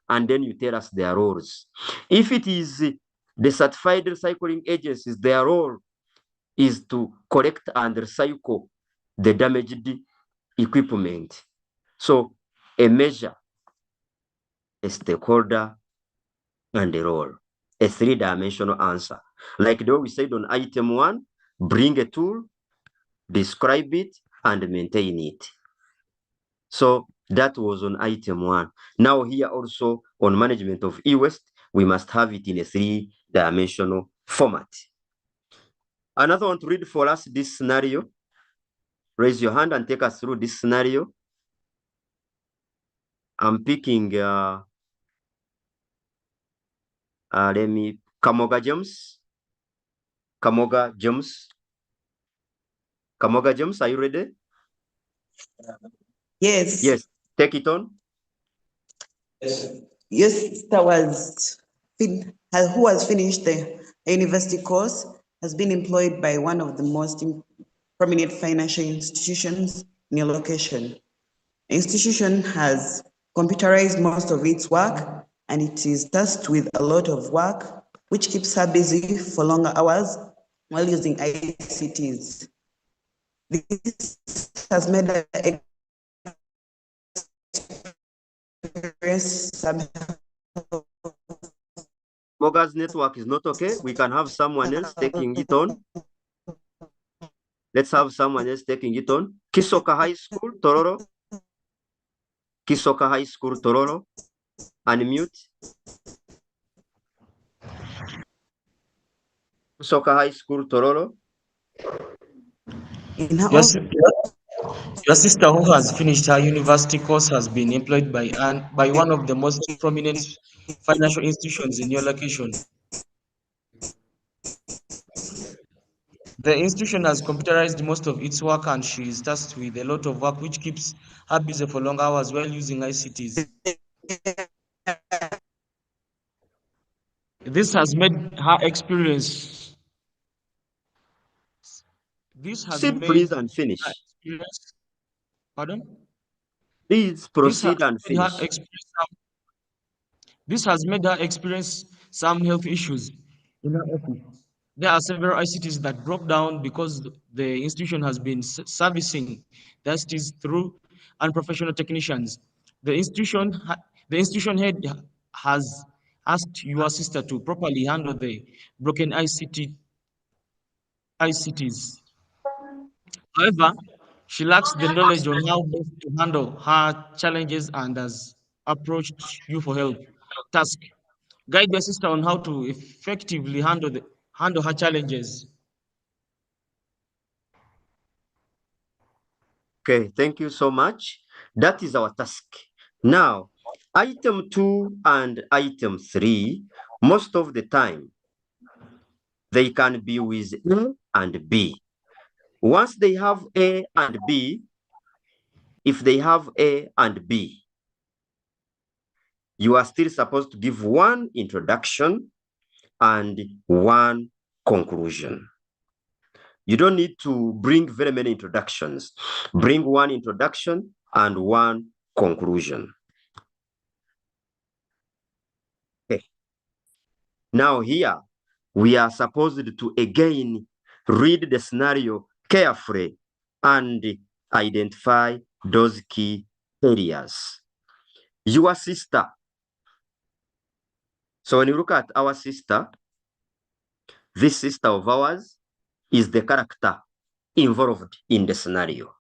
and then you tell us their roles. If it is the certified recycling agencies, their role is to collect and recycle the damaged equipment. So a measure, a stakeholder, and a role, a three-dimensional answer. Like the way we said on item 1, bring a tool, describe it, and maintain it. So that was on item 1. Now here also on management of e-waste, we must have it in a three-dimensional format. Another one to read for us this scenario. Raise your hand and take us through this scenario. I'm picking, let me, Kamoga James. Kamoga James. Kamoga James, are you ready? Yes. Yes, take it on. Your sister who has finished the university course, has been employed by one of the most prominent financial institutions in your location. The institution has computerized most of its work, and it is tasked with a lot of work, which keeps her busy for longer hours while using ICTs. This has made her experience some Moga's network is not okay. We can have someone else taking it on. Let's have someone else taking it on. Kisoka High School, Tororo. Kisoka High School, Tororo. Unmute. Kisoka High School, Tororo. Your sister who has finished her university course has been employed by one of the most prominent financial institutions in your location. The institution has computerized most of its work, and she is tasked with a lot of work, which keeps her busy for long hours while using ICTs. This has made her experience. This has Sit, made please, and her finish. experience. Pardon? Please proceed and Made her finish. experience This has made her experience some health issues in her office. There are several ICTs that broke down because the institution has been servicing the ICTs through unprofessional technicians. The institution head has asked your sister to properly handle the broken ICTs. However, she lacks the knowledge on how best to handle her challenges and has approached you for help. Task: guide your sister on how to effectively handle handle her challenges. Okay, thank you so much. That is our task. Now, item 2 and item 3, most of the time, they can be with A and B. Once they have A and B, if they have A and B, you are still supposed to give one introduction and one conclusion. You don't need to bring very many introductions. Bring one introduction and one conclusion. Okay. Now here, we are supposed to again read the scenario carefully and identify those key areas. Your sister. So when you look at our sister, this sister of ours is the character involved in the scenario.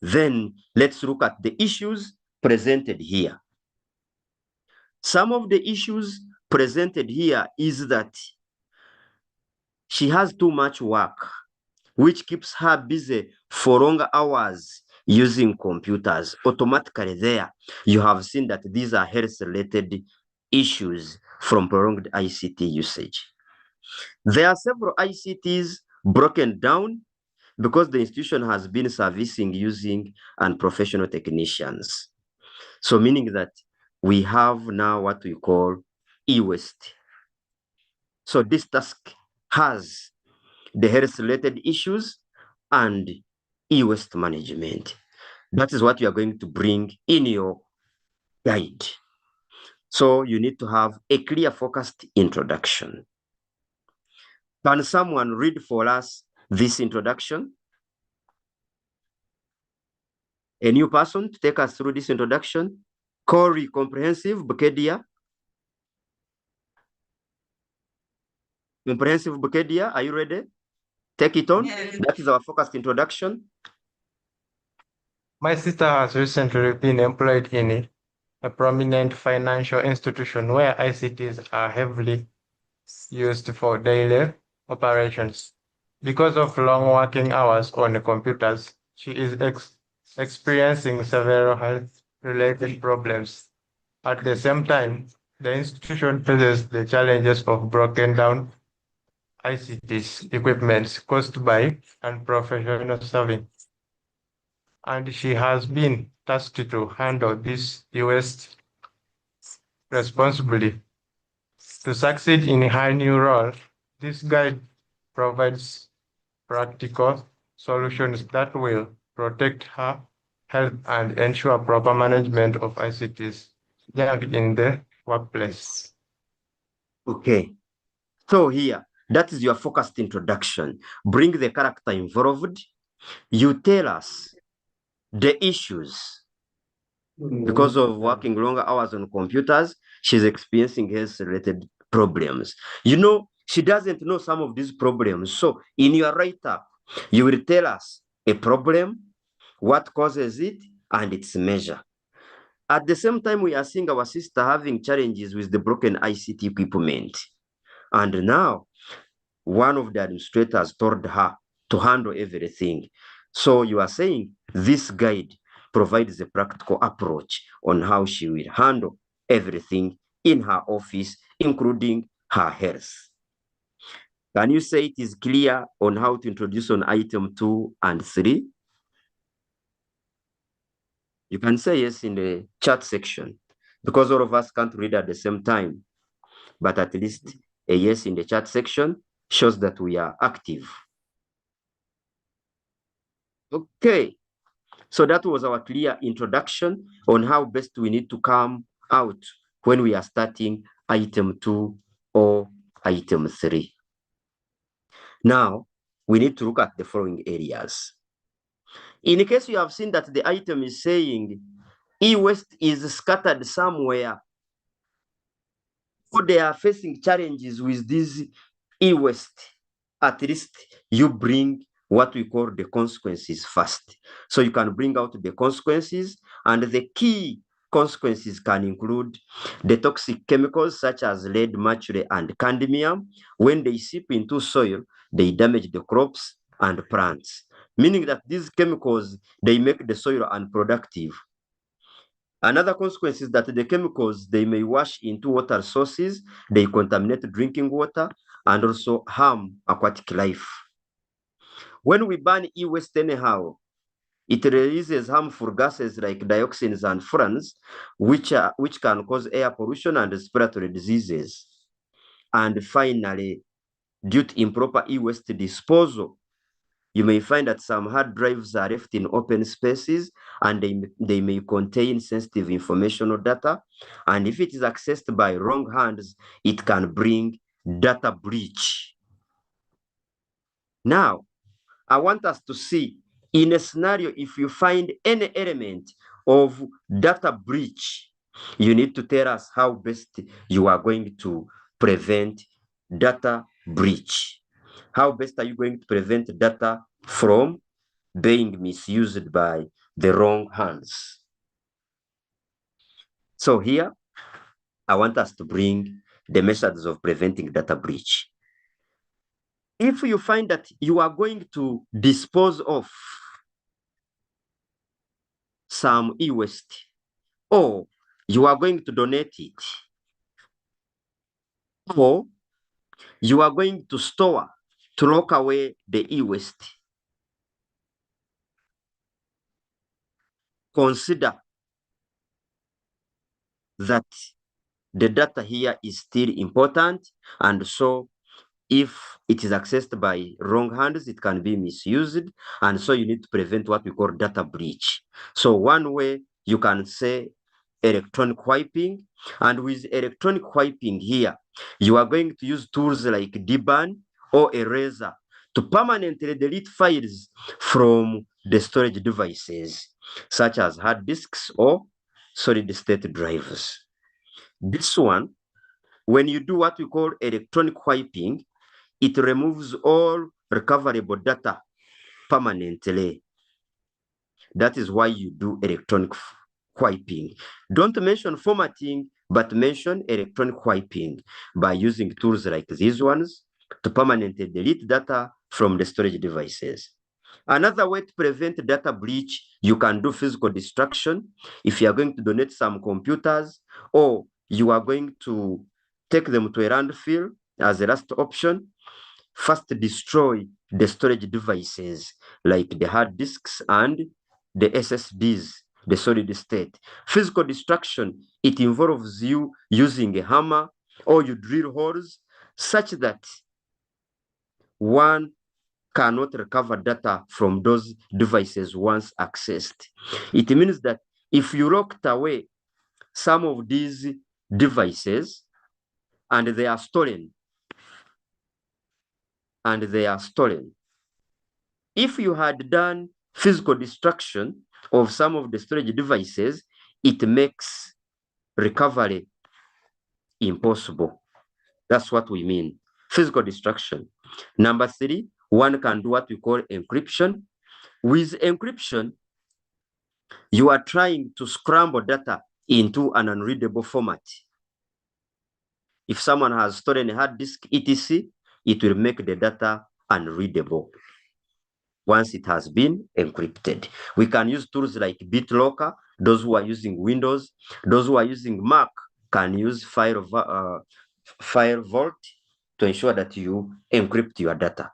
Then let's look at the issues presented here. Some of the issues presented here is that she has too much work, which keeps her busy for longer hours using computers. Automatically there, you have seen that these are health-related issues from prolonged ICT usage. There are several ICTs broken down because the institution has been servicing using unprofessional technicians. So meaning that we have now what we call e-waste. So this task has the health-related issues and e-waste management. That is what you are going to bring in your guide. So you need to have a clear, focused introduction. Can someone read for us this introduction? A new person to take us through this introduction? Corey, comprehensive, Bukedia. Comprehensive Bukedia, are you ready? Take it on. Yes. That is our focused introduction. My sister has recently been employed in a prominent financial institution where ICTs are heavily used for daily operations. Because of long working hours on the computers, she is experiencing several health-related problems. At the same time, the institution faces the challenges of broken down ICTs equipment caused by unprofessional serving. And she has been tasked to handle this waste responsibly. To succeed in her new role, this guide provides practical solutions that will protect her health and ensure proper management of ICTs in the workplace. Okay. So here, that is your focused introduction. Bring the character involved. You tell us the issues. Because of working longer hours on computers, she's experiencing health-related problems. You know, she doesn't know some of these problems. So in your write-up, you will tell us a problem, what causes it, and its measure. At the same time, we are seeing our sister having challenges with the broken ICT equipment. And now, one of the administrators told her to handle everything. So you are saying this guide provides a practical approach on how she will handle everything in her office, including her health. Can you say it is clear on how to introduce on item 2 and 3? You can say yes in the chat section because all of us can't read at the same time, but at least a yes in the chat section shows that we are active. Okay, so that was our clear introduction on how best we need to come out when we are starting item 2 or item 3. Now, we need to look at the following areas. In case you have seen that the item is saying e-waste is scattered somewhere, or they are facing challenges with this e-waste, at least you bring what we call the consequences first. So you can bring out the consequences and the key consequences can include the toxic chemicals such as lead, mercury, and cadmium. When they seep into soil, they damage the crops and plants, meaning that these chemicals, they make the soil unproductive. Another consequence is that the chemicals, they may wash into water sources, they contaminate drinking water, and also harm aquatic life. When we burn e-waste anyhow, it releases harmful gases like dioxins and furans, which can cause air pollution and respiratory diseases. And finally, due to improper e-waste disposal, you may find that some hard drives are left in open spaces and they may contain sensitive information or data. And if it is accessed by wrong hands, it can bring data breach. Now, I want us to see in a scenario, if you find any element of data breach, you need to tell us how best you are going to prevent data breach. How best are you going to prevent data from being misused by the wrong hands? So here, I want us to bring the methods of preventing data breach. If you find that you are going to dispose of some e-waste, or you are going to donate it, or you are going to store, to lock away the e-waste, consider that the data here is still important, and so if it is accessed by wrong hands, it can be misused, and so you need to prevent what we call data breach. So one way you can say electronic wiping, and with electronic wiping here, you are going to use tools like dburn or eraser to permanently delete files from the storage devices, such as hard disks or solid state drives. This one, when you do what we call electronic wiping, it removes all recoverable data permanently. That is why you do electronic wiping. Don't mention formatting, but mention electronic wiping by using tools like these ones to permanently delete data from the storage devices. Another way to prevent data breach, you can do physical destruction. If you are going to donate some computers, or you are going to take them to a landfill as a last option, first destroy the storage devices like the hard disks and the SSDs, the solid state. Physical destruction, it involves you using a hammer or you drill holes such that one cannot recover data from those devices once accessed. It means that if you locked away some of these devices and they are stolen, if you had done physical destruction of some of the storage devices, it makes recovery impossible. That's what we mean, physical destruction. Number 3, one can do what we call encryption. With encryption, you are trying to scramble data into an unreadable format. If someone has stolen a hard disk, etc., it will make the data unreadable once it has been encrypted. We can use tools like BitLocker. Those who are using Windows, those who are using Mac can use File Vault to ensure that you encrypt your data.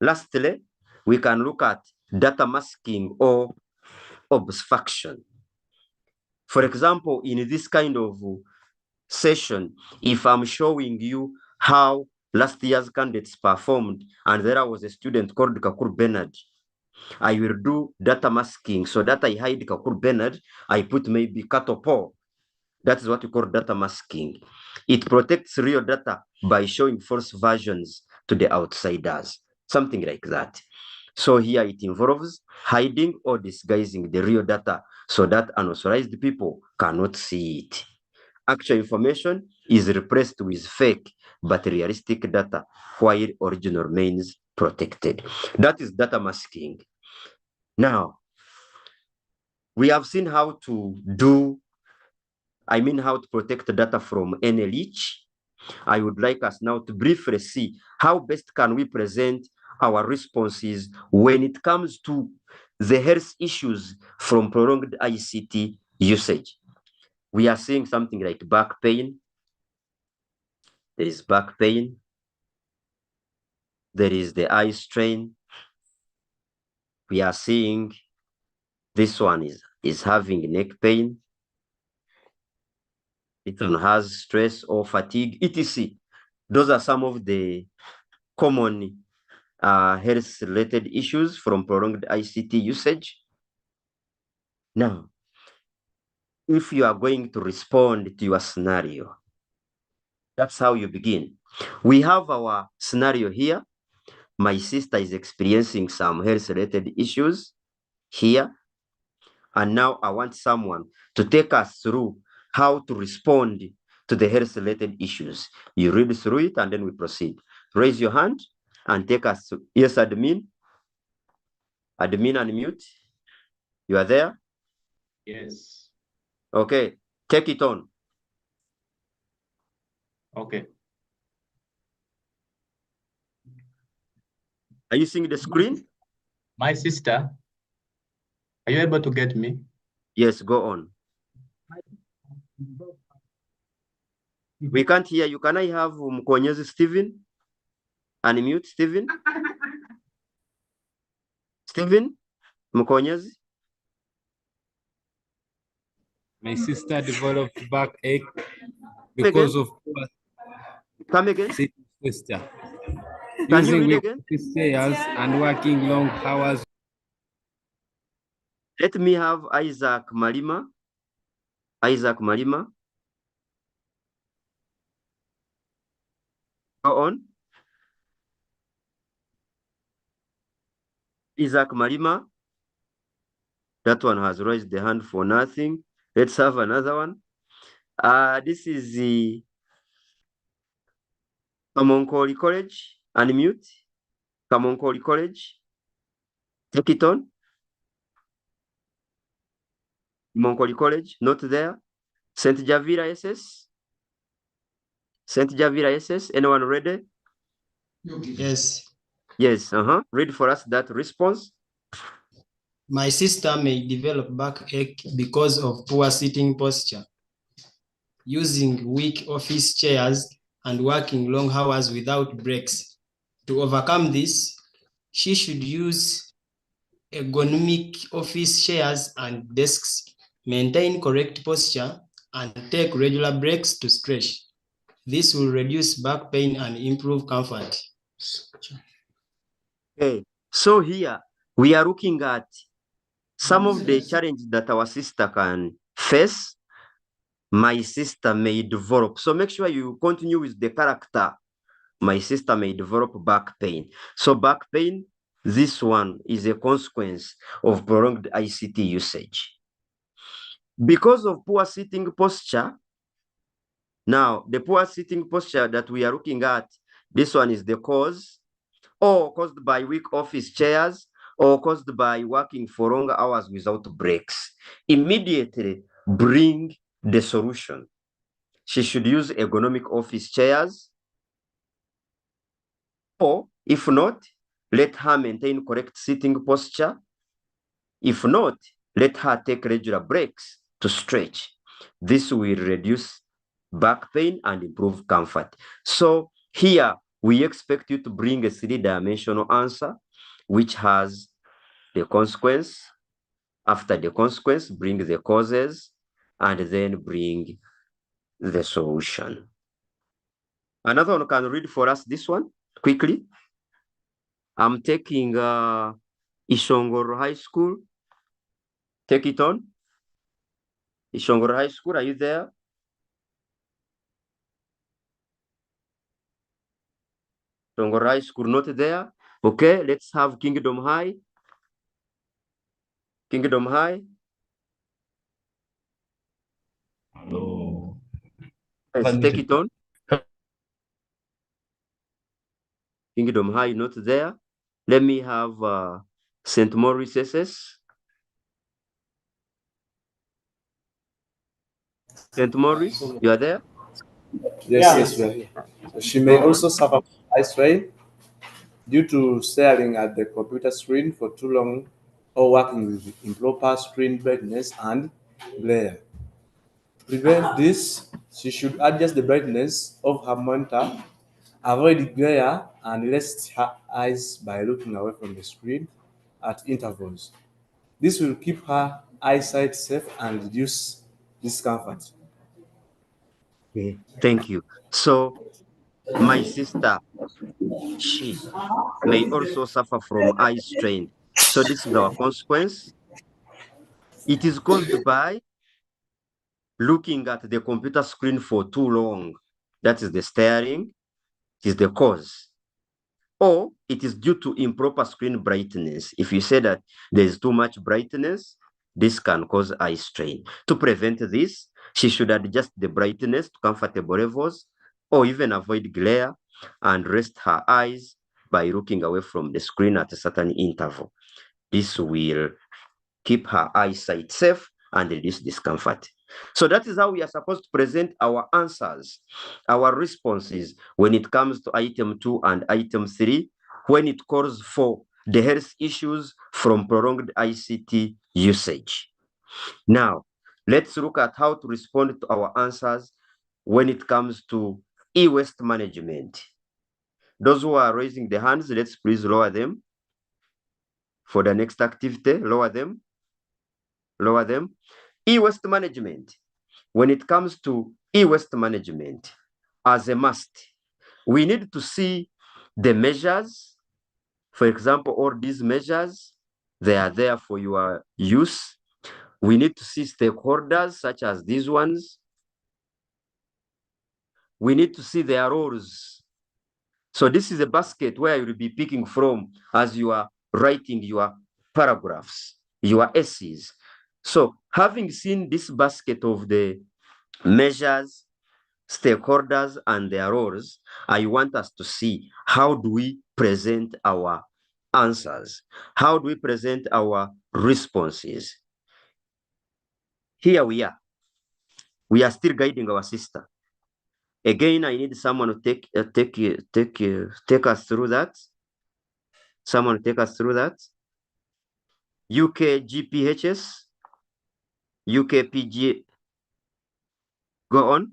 Lastly, we can look at data masking or obfuscation. For example, in this kind of session, if I'm showing you how last year's candidates performed, and there was a student called KAKURU BENARD, I will do data masking so that I hide KAKURU BENARD, I put maybe Katopo. That is what we call data masking. It protects real data by showing false versions to the outsiders, something like that. So here it involves hiding or disguising the real data so that unauthorized people cannot see it. Actual information is replaced with fake but realistic data while original remains protected. That is data masking. Now, we have seen how to do I mean how to protect the data from any leach. I would like us now to briefly see how best can we present our responses when it comes to the health issues from prolonged ICT usage. We are seeing something like back pain. There is back pain. There is the eye strain. We are seeing this one is having neck pain. It one has stress or fatigue, etc. Those are some of the common health-related issues from prolonged ICT usage. Now, if you are going to respond to your scenario, that's how you begin. We have our scenario here. My sister is experiencing some health-related issues here. And now I want someone to take us through how to respond to the health-related issues. You read through it and then we proceed. Raise your hand and take us through. Yes, admin. Admin, unmute. You are there? Yes. Okay, take it on. Okay. Are you seeing the screen? My sister, are you able to get me? Yes, go on. We can't hear you. Can I have Mkonyezi Stephen? Unmute Stephen. Stephen Mkonyezi. My sister developed backache because of poor Come again. sister. Can you Using read weak again? stairs and working long hours. Let me have Isaac Malima. Isaac Malima. Go on. Isaac Malima. That one has raised the hand for nothing. Let's have another one. This is the Kamonkoli College. Unmute. Kamonkoli College. Take it on. Kamonkoli College, not there. St. Javira SS. St. Javira SS. Anyone ready? Yes. Yes. Read for us that response. My sister may develop backache because of poor sitting posture, using weak office chairs and working long hours without breaks. To overcome this, she should use ergonomic office chairs and desks, maintain correct posture, and take regular breaks to stretch. This will reduce back pain and improve comfort. Okay. So here we are looking at some of the challenges that our sister can face. My sister may develop. So make sure you continue with the character. My sister may develop back pain. So back pain, this one is a consequence of prolonged ICT usage. Because of poor sitting posture, now the poor sitting posture that we are looking at, this one is the cause, or caused by weak office chairs, or caused by working for long hours without breaks. Immediately bring the solution. She should use ergonomic office chairs, or if not, let her maintain correct sitting posture. If not, let her take regular breaks to stretch. This will reduce back pain and improve comfort. So here, we expect you to bring a three-dimensional answer, which has the consequence. After the consequence, bring the causes, and then bring the solution. Another one can read for us this one quickly. I'm taking Ishongoro High School. Take it on. Ishongoro High School, are you there? Ishongoro High School, not there. Okay, let's have Kingdom High. Kingdom High. Hello. Let's take it on. Kingdom High, not there. Let me have St. Maurice SS. St. Maurice, you are there? Yes, we are here. So she may also suffer from eye strain due to staring at the computer screen for too long or working with improper screen brightness and glare. To prevent this, she should adjust the brightness of her monitor, avoid glare, and rest her eyes by looking away from the screen at intervals. This will keep her eyesight safe and reduce discomfort. Okay, thank you. So my sister, she may also suffer from eye strain. So this is our consequence. It is caused by looking at the computer screen for too long. That is the staring, it is the cause. Or it is due to improper screen brightness. If you say that there is too much brightness, this can cause eye strain. To prevent this, she should adjust the brightness to comfortable levels or even avoid glare and rest her eyes by looking away from the screen at a certain interval. This will keep her eyesight safe and reduce discomfort. So that is how we are supposed to present our answers, our responses when it comes to item 2 and item 3, when it calls for the health issues from prolonged ICT usage. Now, let's look at how to respond to our answers when it comes to e-waste management. Those who are raising their hands, let's please lower them. For the next activity, lower them. Lower them. E-waste management. When it comes to e-waste management, as a must, we need to see the measures. For example, all these measures, they are there for your use. We need to see stakeholders such as these ones. We need to see their roles. So this is a basket where you will be picking from as you are writing your paragraphs, your essays. So having seen this basket of the measures, stakeholders, and their roles, I want us to see how do we present our answers? How do we present our responses? Here we are. We are still guiding our sister. Again, I need someone to take us through that. Someone take us through that. UK GPHS, UKPG. Go on.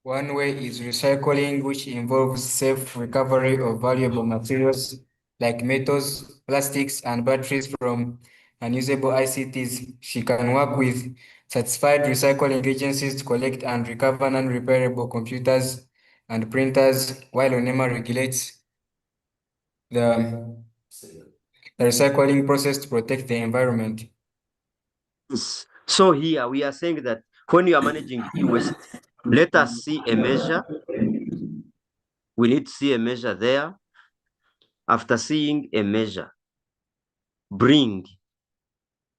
One way is recycling, which involves safe recovery of valuable materials like metals, plastics, and batteries from unusable ICTs. She can work with certified recycling agencies to collect and recover non-repairable computers and printers, while ONEMA regulates the recycling process to protect the environment. So here we are saying that when you are managing e-waste, let us see a measure. We need to see a measure there. After seeing a measure, bring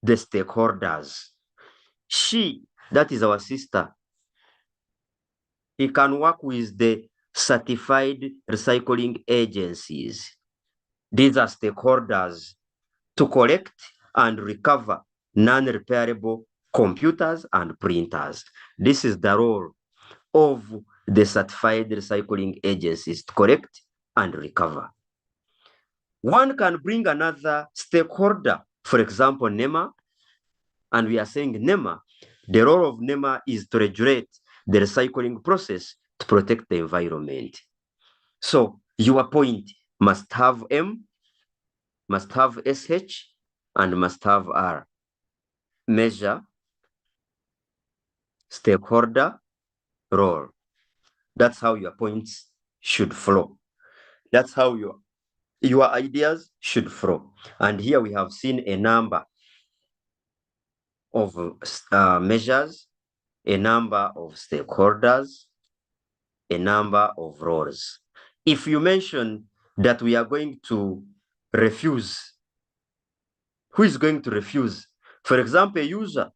the stakeholders. She, that is our sister, he can work with the certified recycling agencies. These are stakeholders to collect and recover non-repairable computers and printers. This is the role of the certified recycling agencies to collect and recover. One can bring another stakeholder, for example, NEMA, and we are saying NEMA, the role of NEMA is to regulate the recycling process to protect the environment. So your point must have M, must have SH, and must have R. Measure, stakeholder, role. That's how your points should flow. That's how your ideas should flow. And here we have seen a number of measures, a number of stakeholders, a number of roles. If you mention that we are going to refuse, who is going to refuse? For example, a user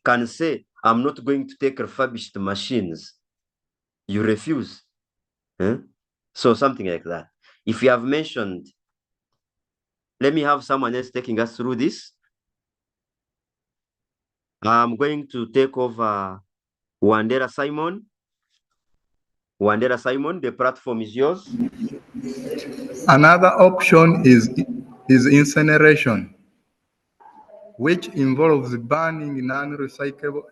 can say, I'm not going to take refurbished machines. You refuse. So something like that. If you have mentioned, let me have someone else taking us through this. I'm going to take over Wandera Simon. Wandera Simon, the platform is yours. Another option is incineration, which involves burning non-recyclable.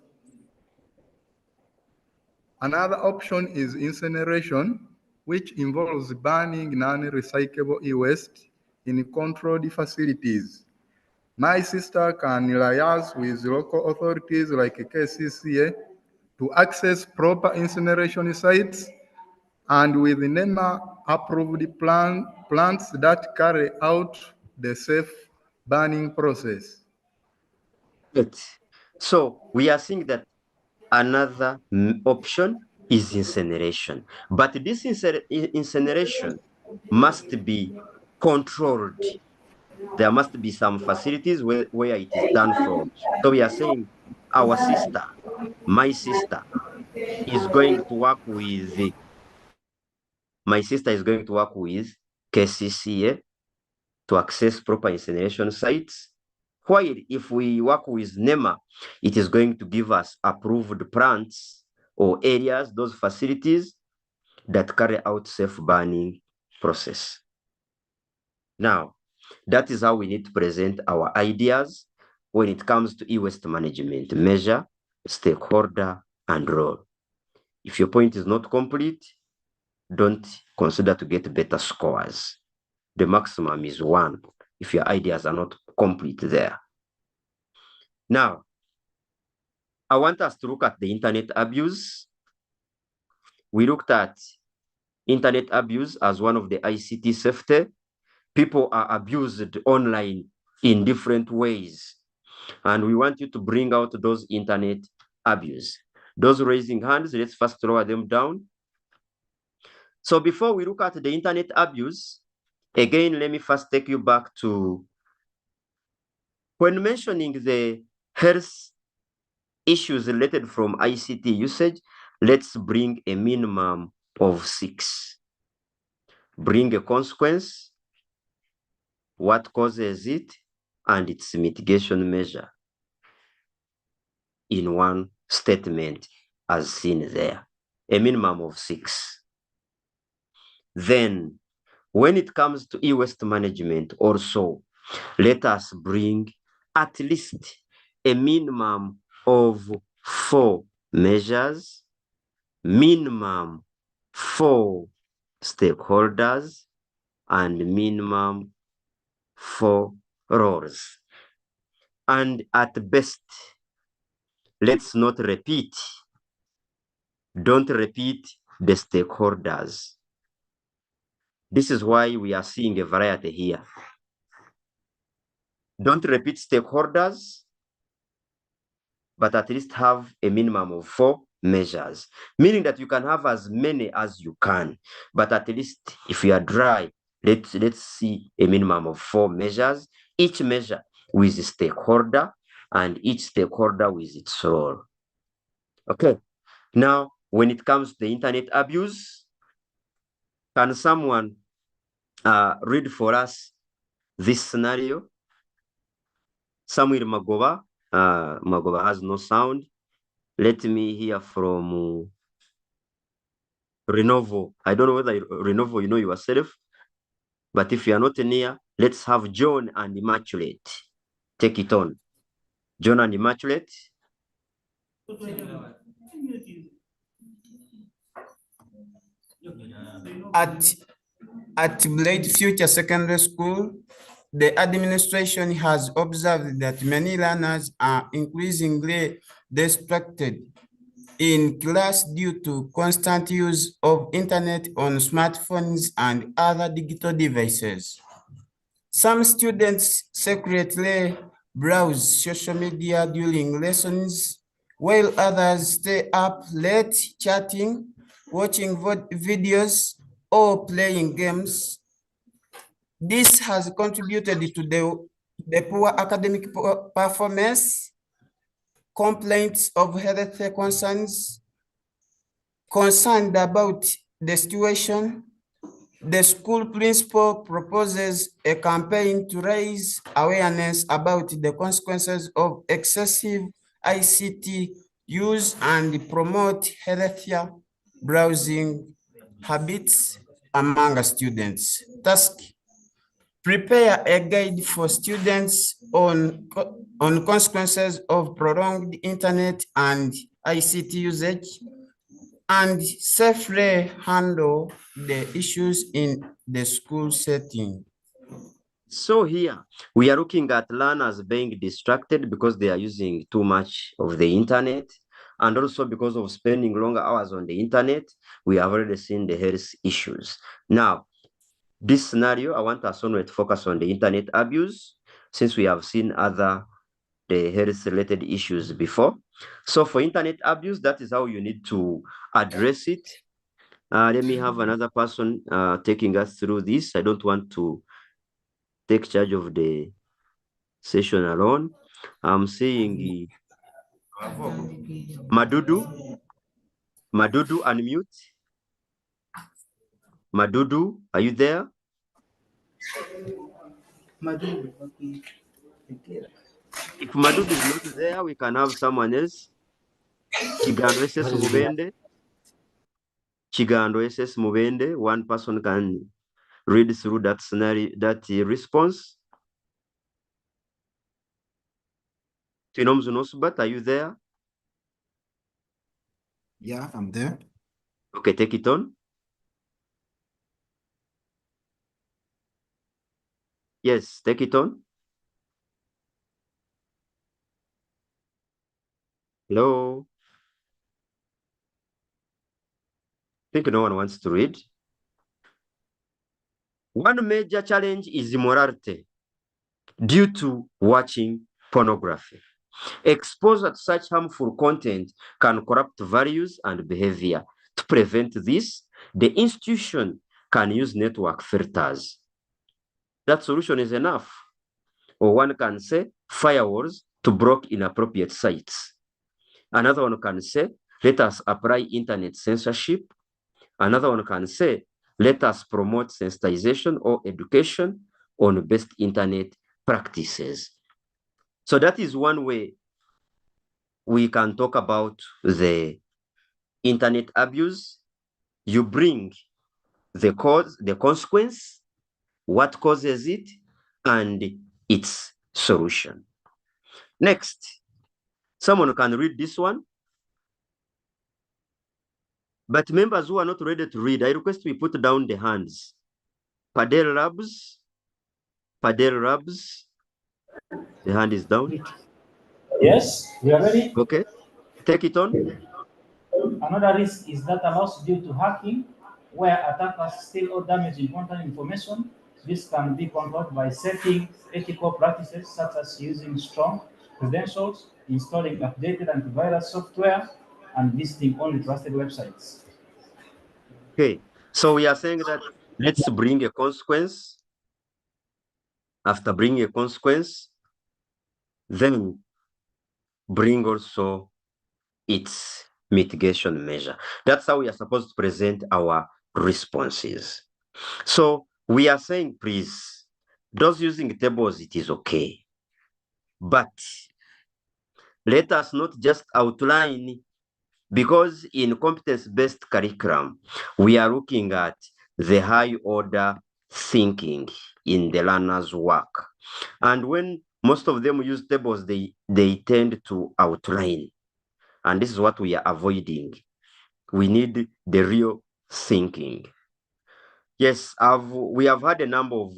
Another option is incineration, which involves burning non-recyclable e-waste in controlled facilities. My sister can liaise with local authorities like KCCA to access proper incineration sites and with NEMA-approved plants that carry out the safe burning process. Good. So we are seeing that another option is incineration. But this incineration must be controlled. There must be some facilities where it is done from. So we are saying our sister, my sister, is going to work with KCCA to access proper incineration sites. While if we work with NEMA, it is going to give us approved plants or areas, those facilities that carry out safe burning process. Now, that is how we need to present our ideas when it comes to e-waste management, measure, stakeholder, and role. If your point is not complete, don't consider to get better scores. The maximum is 1 if your ideas are not complete there. Now, I want us to look at the internet abuse. We looked at internet abuse as one of the ICT safety. People are abused online in different ways. And we want you to bring out those internet abuse. Those raising hands, let's first lower them down. So before we look at the internet abuse, again, let me first take you back to when mentioning the health issues related from ICT usage, let's bring a minimum of 6. Bring a consequence, what causes it, and its mitigation measure in one statement as seen there. A minimum of 6. Then, when it comes to e-waste management also, let us bring at least a minimum of 4 measures, minimum 4 stakeholders, and minimum 4 roles. And at best, let's not repeat. Don't repeat the stakeholders. This is why we are seeing a variety here. Don't repeat stakeholders, but at least have a minimum of 4 measures, meaning that you can have as many as you can, but at least if you are dry, let's see a minimum of 4 measures, each measure with a stakeholder and each stakeholder with its role. Okay, now when it comes to the internet abuse, can someone read for us this scenario? Samuel Magoba. Magoba has no sound. Let me hear from Renovo. I don't know whether Renovo, you know yourself, but if you are not near, let's have John and Immaculate. Take it on. John and Immaculate. At Blade Future Secondary School, the administration has observed that many learners are increasingly distracted in class due to constant use of internet on smartphones and other digital devices. Some students secretly browse social media during lessons, while others stay up late chatting, watching videos, or playing games. This has contributed to the poor academic performance, complaints of health concerns. Concerned about the situation, the school principal proposes a campaign to raise awareness about the consequences of excessive ICT use and promote healthier browsing habits among students. Task: prepare a guide for students on consequences of prolonged internet and ICT usage, and safely handle the issues in the school setting. So here we are looking at learners being distracted because they are using too much of the internet, and also because of spending longer hours on the internet. We have already seen the health issues. Now, this scenario, I want us only to focus on the internet abuse, since we have seen the health-related issues before. So for internet abuse, that is how you need to address it. Let me have another person taking us through this. I don't want to take charge of the session alone. I'm seeing Madudu. Madudu, unmute. Madudu, are you there? If Madudu is not there, we can have someone else. Chigando SS Mubende. Chigando SS Mubende. One person can read through that scenario, that response. Tinomzu Nosbat, are you there? Yeah, I'm there. Okay, take it on. Yes, take it on. Hello. I think no one wants to read. One major challenge is immorality due to watching pornography. Exposure to such harmful content can corrupt values and behavior. To prevent this, the institution can use network filters. That solution is enough. Or one can say firewalls to block inappropriate sites. Another one can say, let us apply internet censorship. Another one can say, let us promote sensitization or education on best internet practices. So that is one way we can talk about the internet abuse. You bring the cause, the consequence, what causes it, and its solution. Next, someone can read this one. But members who are not ready to read, I request we put down the hands. Padel Labs. Padel Labs. The hand is down. Yes, we are ready. Okay. Take it on. Another risk is data loss due to hacking, where attackers steal or damage important information. This can be controlled by setting ethical practices such as using strong credentials, installing updated antivirus software, and visiting only trusted websites. Okay. So we are saying that let's bring a consequence. After bringing a consequence, then bring also its mitigation measure. That's how we are supposed to present our responses. So we are saying, please, those using tables, it is okay. But let us not just outline, because in competence-based curriculum, we are looking at the high order thinking in the learner's work. And when most of them use tables, they tend to outline. And this is what we are avoiding. We need the real thinking. Yes, we have had a number of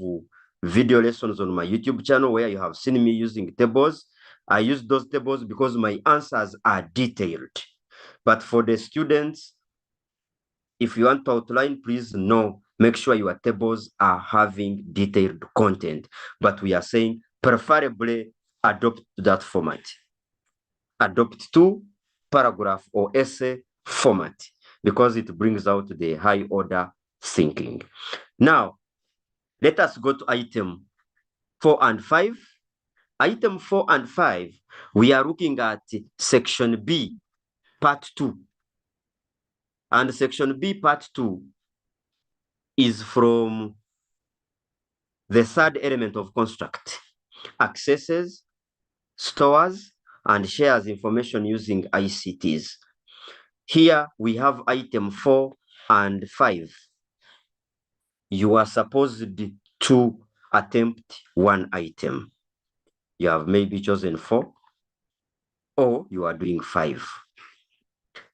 video lessons on my YouTube channel where you have seen me using tables. I use those tables because my answers are detailed. But for the students, if you want to outline, please make sure your tables are having detailed content. But we are saying preferably adopt that format. Adopt to paragraph or essay format, because it brings out the high order thinking. Now, let us go to item 4 and 5. Item 4 and 5, we are looking at section B, part 2. And section B, part 2 is from the third element of construct: accesses, stores, and shares information using ICTs. Here we have item 4 and 5. You are supposed to attempt one item. You have maybe chosen 4, or you are doing 5.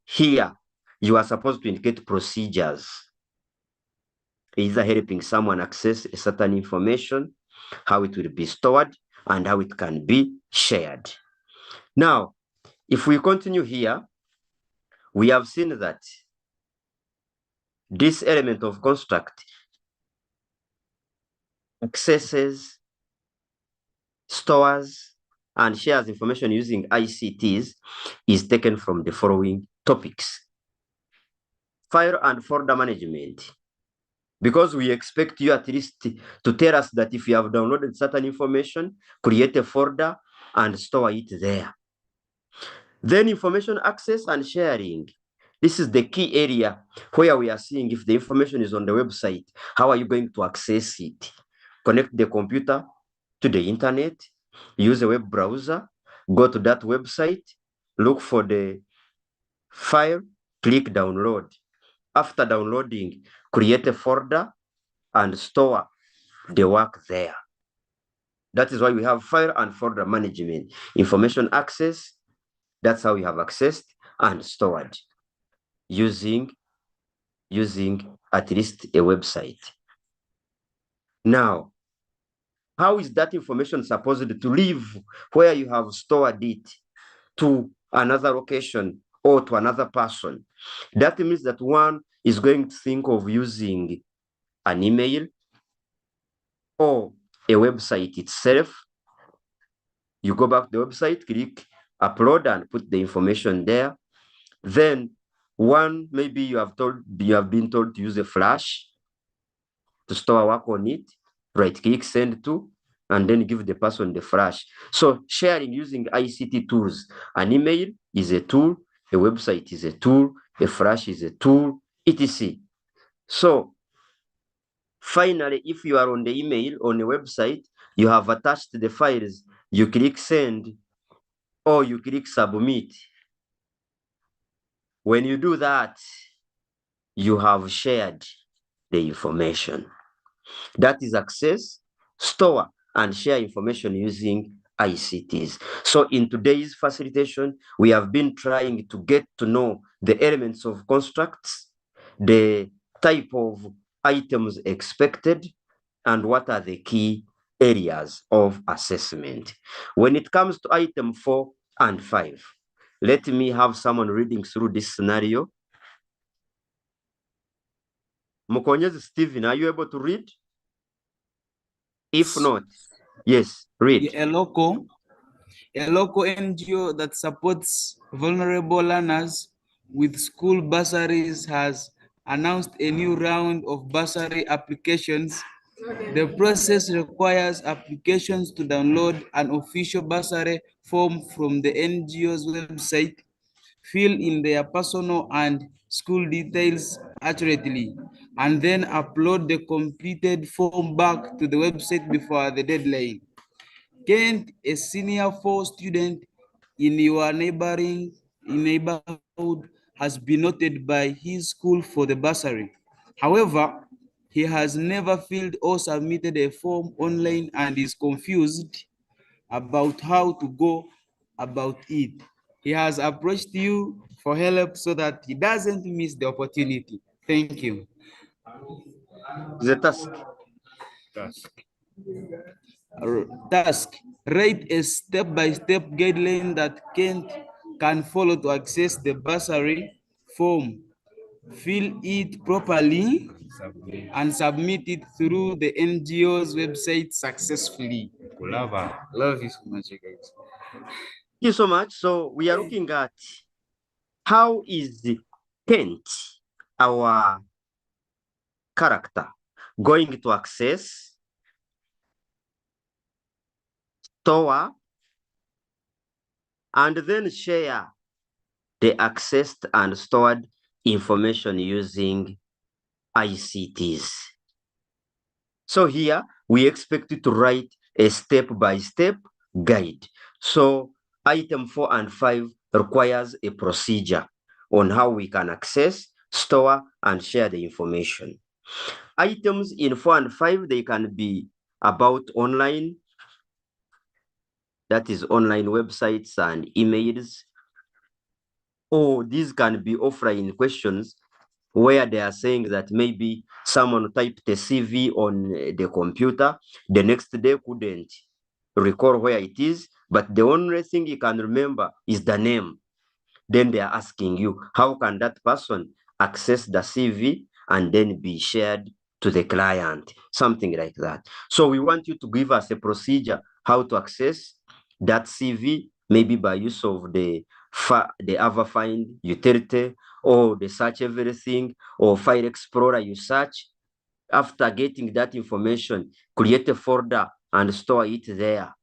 Here, you are supposed to indicate procedures, either helping someone access a certain information, how it will be stored, and how it can be shared. Now, if we continue here, we have seen that this element of construct accesses, stores, and shares information using ICTs is taken from the following topics. File and folder management. Because we expect you at least to tell us that if you have downloaded certain information, create a folder and store it there. Then information access and sharing. This is the key area where we are seeing if the information is on the website, how are you going to access it? Connect the computer to the internet, use a web browser, go to that website, look for the file, click download. After downloading, create a folder and store the work there. That is why we have file and folder management. Information access, that's how we have accessed and stored using at least a website. Now, how is that information supposed to live where you have stored it to another location or to another person? That means that one is going to think of using an email or a website itself. You go back to the website, click upload and put the information there. Then one, maybe you have been told to use a flash to store work on it, right click, send to, and then give the person the flash. So sharing using ICT tools, an email is a tool, a website is a tool, a flash is a tool, etc. So finally, if you are on the email, on the website, you have attached the files, you click send or you click submit. When you do that, you have shared the information. That is access, store, and share information using ICTs. So in today's facilitation, we have been trying to get to know the elements of constructs, the type of items expected, and what are the key areas of assessment. When it comes to item 4 and 5, let me have someone reading through this scenario. Mukonyezi Stephen, are you able to read? If not, yes, read. A local NGO that supports vulnerable learners with school bursaries has announced a new round of bursary applications. The process requires applications to download an official bursary form from the NGO's website, fill in their personal and school details accurately, and then upload the completed form back to the website before the deadline. Can't a senior 4 student in your neighborhood has been noted by his school for the bursary. However, he has never filled or submitted a form online and is confused about how to go about it. He has approached you for help so that he doesn't miss the opportunity. Thank you. The task. Task. Write a step-by-step guideline that Kent can follow to access the bursary form. Fill it properly and submit it through the NGO's website successfully. Love you so much, guys. Thank you so much. So we are looking at how is Kent, our character, going to access, store, and then share the accessed and stored information using ICTs. So here we expect you to write a step-by-step guide. So Item 4 and 5 requires a procedure on how we can access, store, and share the information. Items in 4 and 5, they can be about online, that is online websites and emails, or these can be offline questions where they are saying that maybe someone typed a CV on the computer, the next day couldn't recall where it is, but the only thing you can remember is the name. Then they are asking you, how can that person access the CV and then be shared to the client? Something like that. So we want you to give us a procedure how to access that CV, maybe by use of the Find utility, or the search everything, or File Explorer you search. After getting that information, create a folder and store it there.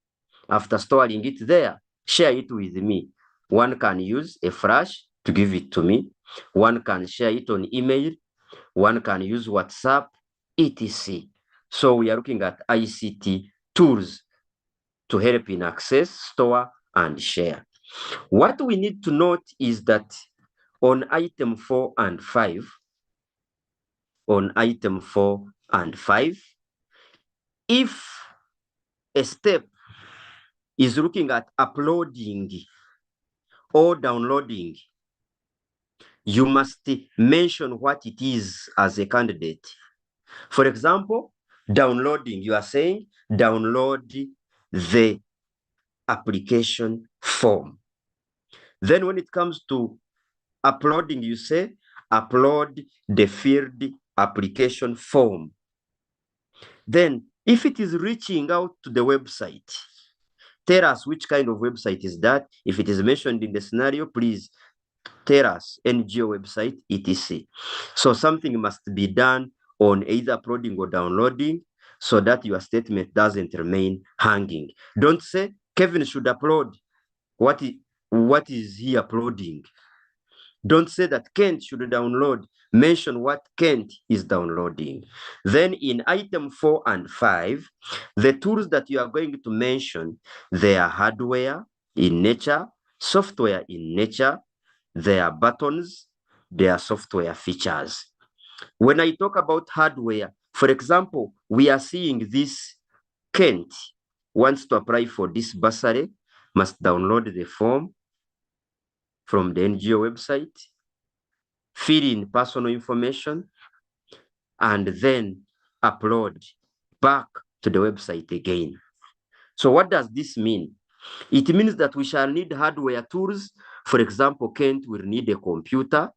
After storing it there, share it with me. One can use a flash to give it to me. One can share it on email. One can use WhatsApp, etc. So we are looking at ICT tools to help in access, store, and share. What we need to note is that on item 4 and 5, if a step is looking at uploading or downloading, you must mention what it is as a candidate. For example, downloading, you are saying download the application form. Then when it comes to uploading, you say upload the field application form. Then if it is reaching out to the website, tell us which kind of website is that. If it is mentioned in the scenario, please tell us NGO website, etc. So something must be done on either uploading or downloading so that your statement doesn't remain hanging. Don't say Kevin should upload. What is he uploading? Don't say that Kent should download. Mention what Kent is downloading. Then in item 4 and 5, the tools that you are going to mention, they are hardware in nature, software in nature, they are buttons, they are software features. When I talk about hardware, for example, we are seeing this Kent wants to apply for this bursary, must download the form from the NGO website, fill in personal information, and then upload back to the website again. So what does this mean? It means that we shall need hardware tools. For example, Kent will need a computer.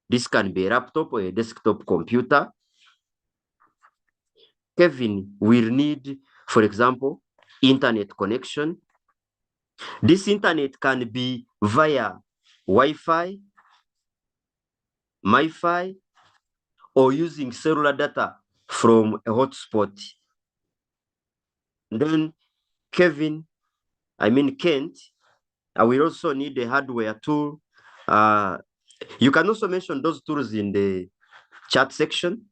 This can be a laptop or a desktop computer. Kevin will need, for example, internet connection. This internet can be via Wi-Fi, MiFi, or using cellular data from a hotspot. Then Kent, I will also need a hardware tool. You can also mention those tools in the chat section.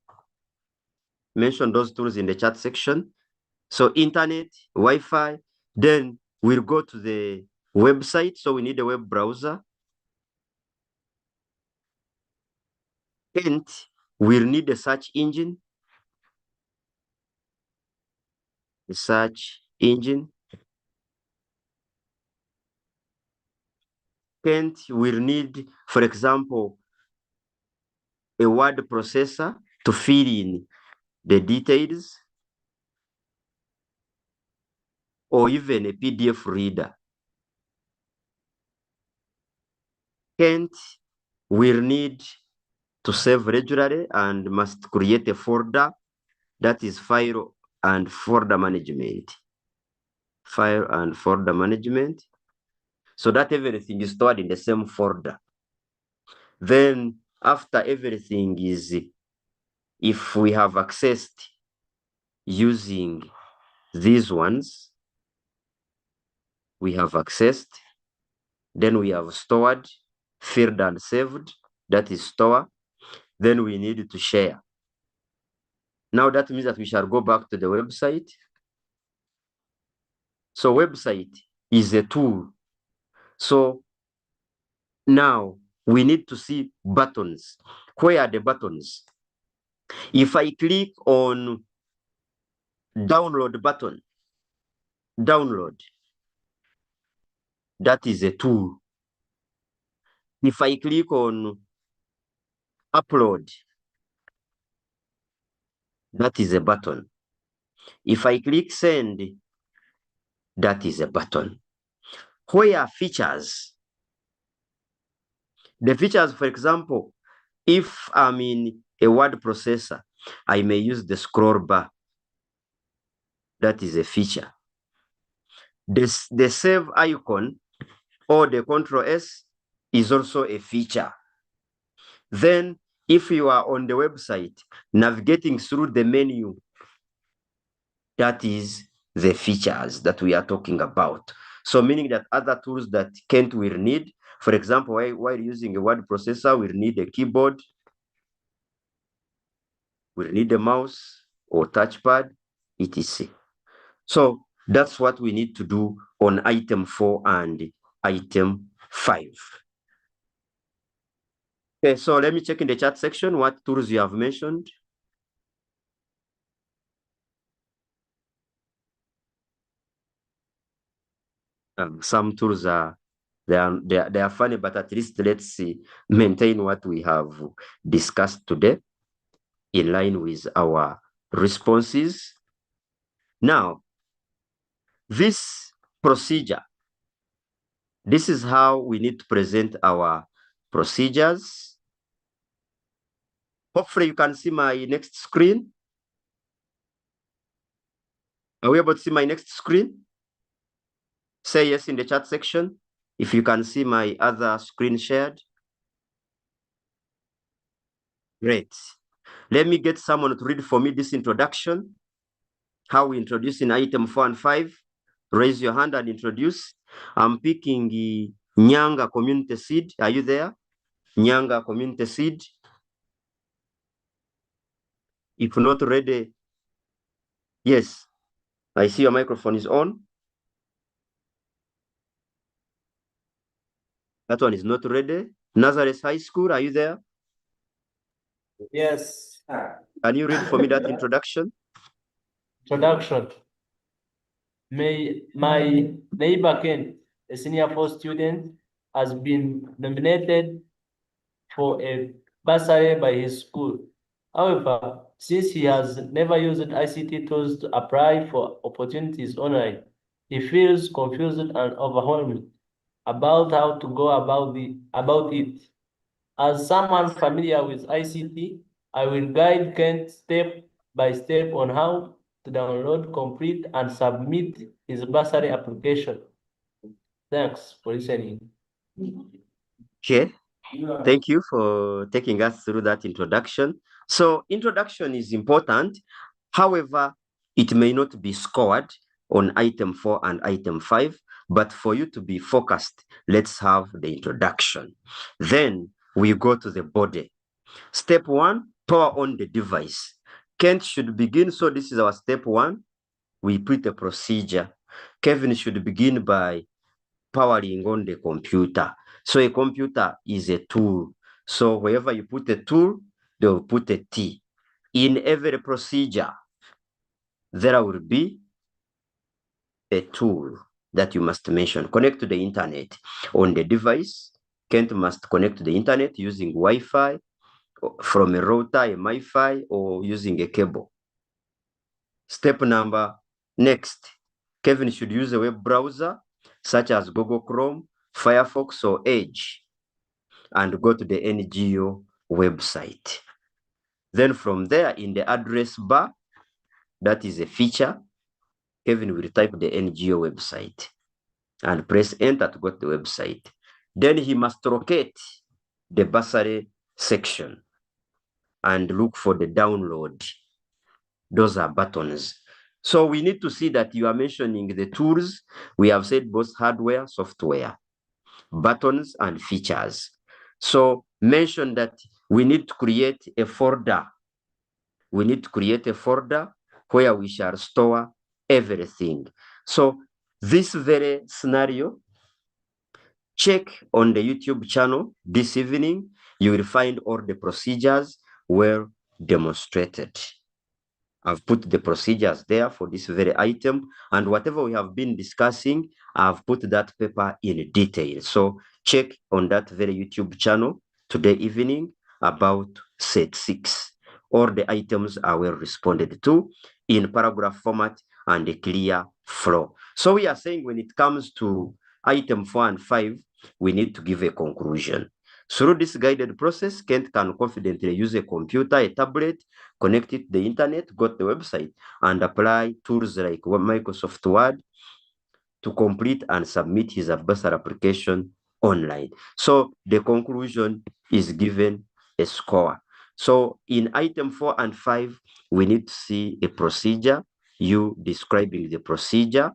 So internet, Wi-Fi, then we'll go to the website. So we need a web browser. Kent will need a search engine. Kent will need, for example, a word processor to fill in the details, or even a PDF reader. Kent will need to save regularly and must create a folder, that is file and folder management. So that everything is stored in the same folder. Then after everything is, if we have accessed using these ones, we have accessed, then we have stored, filled and saved, that is store. Then we need to share. Now that means that we shall go back to the website. So website is a tool. So now we need to see buttons. Where are the buttons? If I click on download button, download, that is a tool. If I click on upload, that is a button. If I click send, that is a button. Where are features? The features, for example, if I'm in a word processor, I may use the scroll bar. That is a feature. The save icon or the Control S is also a feature. Then, if you are on the website, navigating through the menu, that is the features that we are talking about. So meaning that other tools that Kent will need, for example, while using a word processor, we'll need a keyboard, we'll need a mouse or touchpad, etc. So that's what we need to do on item 4 and item 5. Okay, so let me check in the chat section what tools you have mentioned. Some tools are they are funny, but at least let's see, maintain what we have discussed today in line with our responses. Now, this procedure, this is how we need to present our procedures. Hopefully you can see my next screen. Are we able to see my next screen? Say yes in the chat section if you can see my other screen shared. Great. Let me get someone to read for me this introduction. How we introduce in item 4 and 5. Raise your hand and introduce. I'm picking Nyanga Community Seed. Are you there? Nyanga Community Seed. If not ready, yes. I see your microphone is on. That one is not ready. Nazareth High School, are you there? Yes. Can you read for me that introduction? Introduction. My neighbor Ken, a senior 4 student, has been nominated for a bursary by his school. However, since he has never used ICT tools to apply for opportunities online, he feels confused and overwhelmed about how to go about it. As someone familiar with ICT, I will guide Kent step by step on how to download, complete, and submit his bursary application. Thanks for listening. Okay. Thank you for taking us through that introduction. So introduction is important. However, it may not be scored on item 4 and item 5, but for you to be focused, let's have the introduction. Then we go to the body. Step 1, power on the device. Kent should begin. So this is our step 1. We put a procedure. Kevin should begin by powering on the computer. So a computer is a tool. So wherever you put a tool, they will put a T. In every procedure, there will be a tool that you must mention. Connect to the internet. On the device, Kent must connect to the internet using Wi-Fi, from a router, a Wi-Fi, or using a cable. Step number, next, Kevin should use a web browser such as Google Chrome, Firefox, or Edge, and go to the NGO website. Then from there, in the address bar, that is a feature, Kevin will type the NGO website and press enter to go to the website. Then he must locate the bursary section and look for the download. Those are buttons. So we need to see that you are mentioning the tools. We have said both hardware, software, buttons, and features. So mention that we need to create a folder. We need to create a folder where we shall store everything. So this very scenario, check on the YouTube channel this evening. You will find all the procedures well demonstrated. I've put the procedures there for this very item, and whatever we have been discussing, I've put that paper in detail. So check on that very YouTube channel today evening about set 6. All the items are well responded to in paragraph format and a clear flow. So we are saying when it comes to item 4 and 5, we need to give a conclusion. Through this guided process, Kent can confidently use a computer, a tablet, connect it to the internet, go to the website, and apply tools like Microsoft Word to complete and submit his adversary application online. So the conclusion is given a score. So in item 4 and 5, we need to see a procedure, you describing the procedure.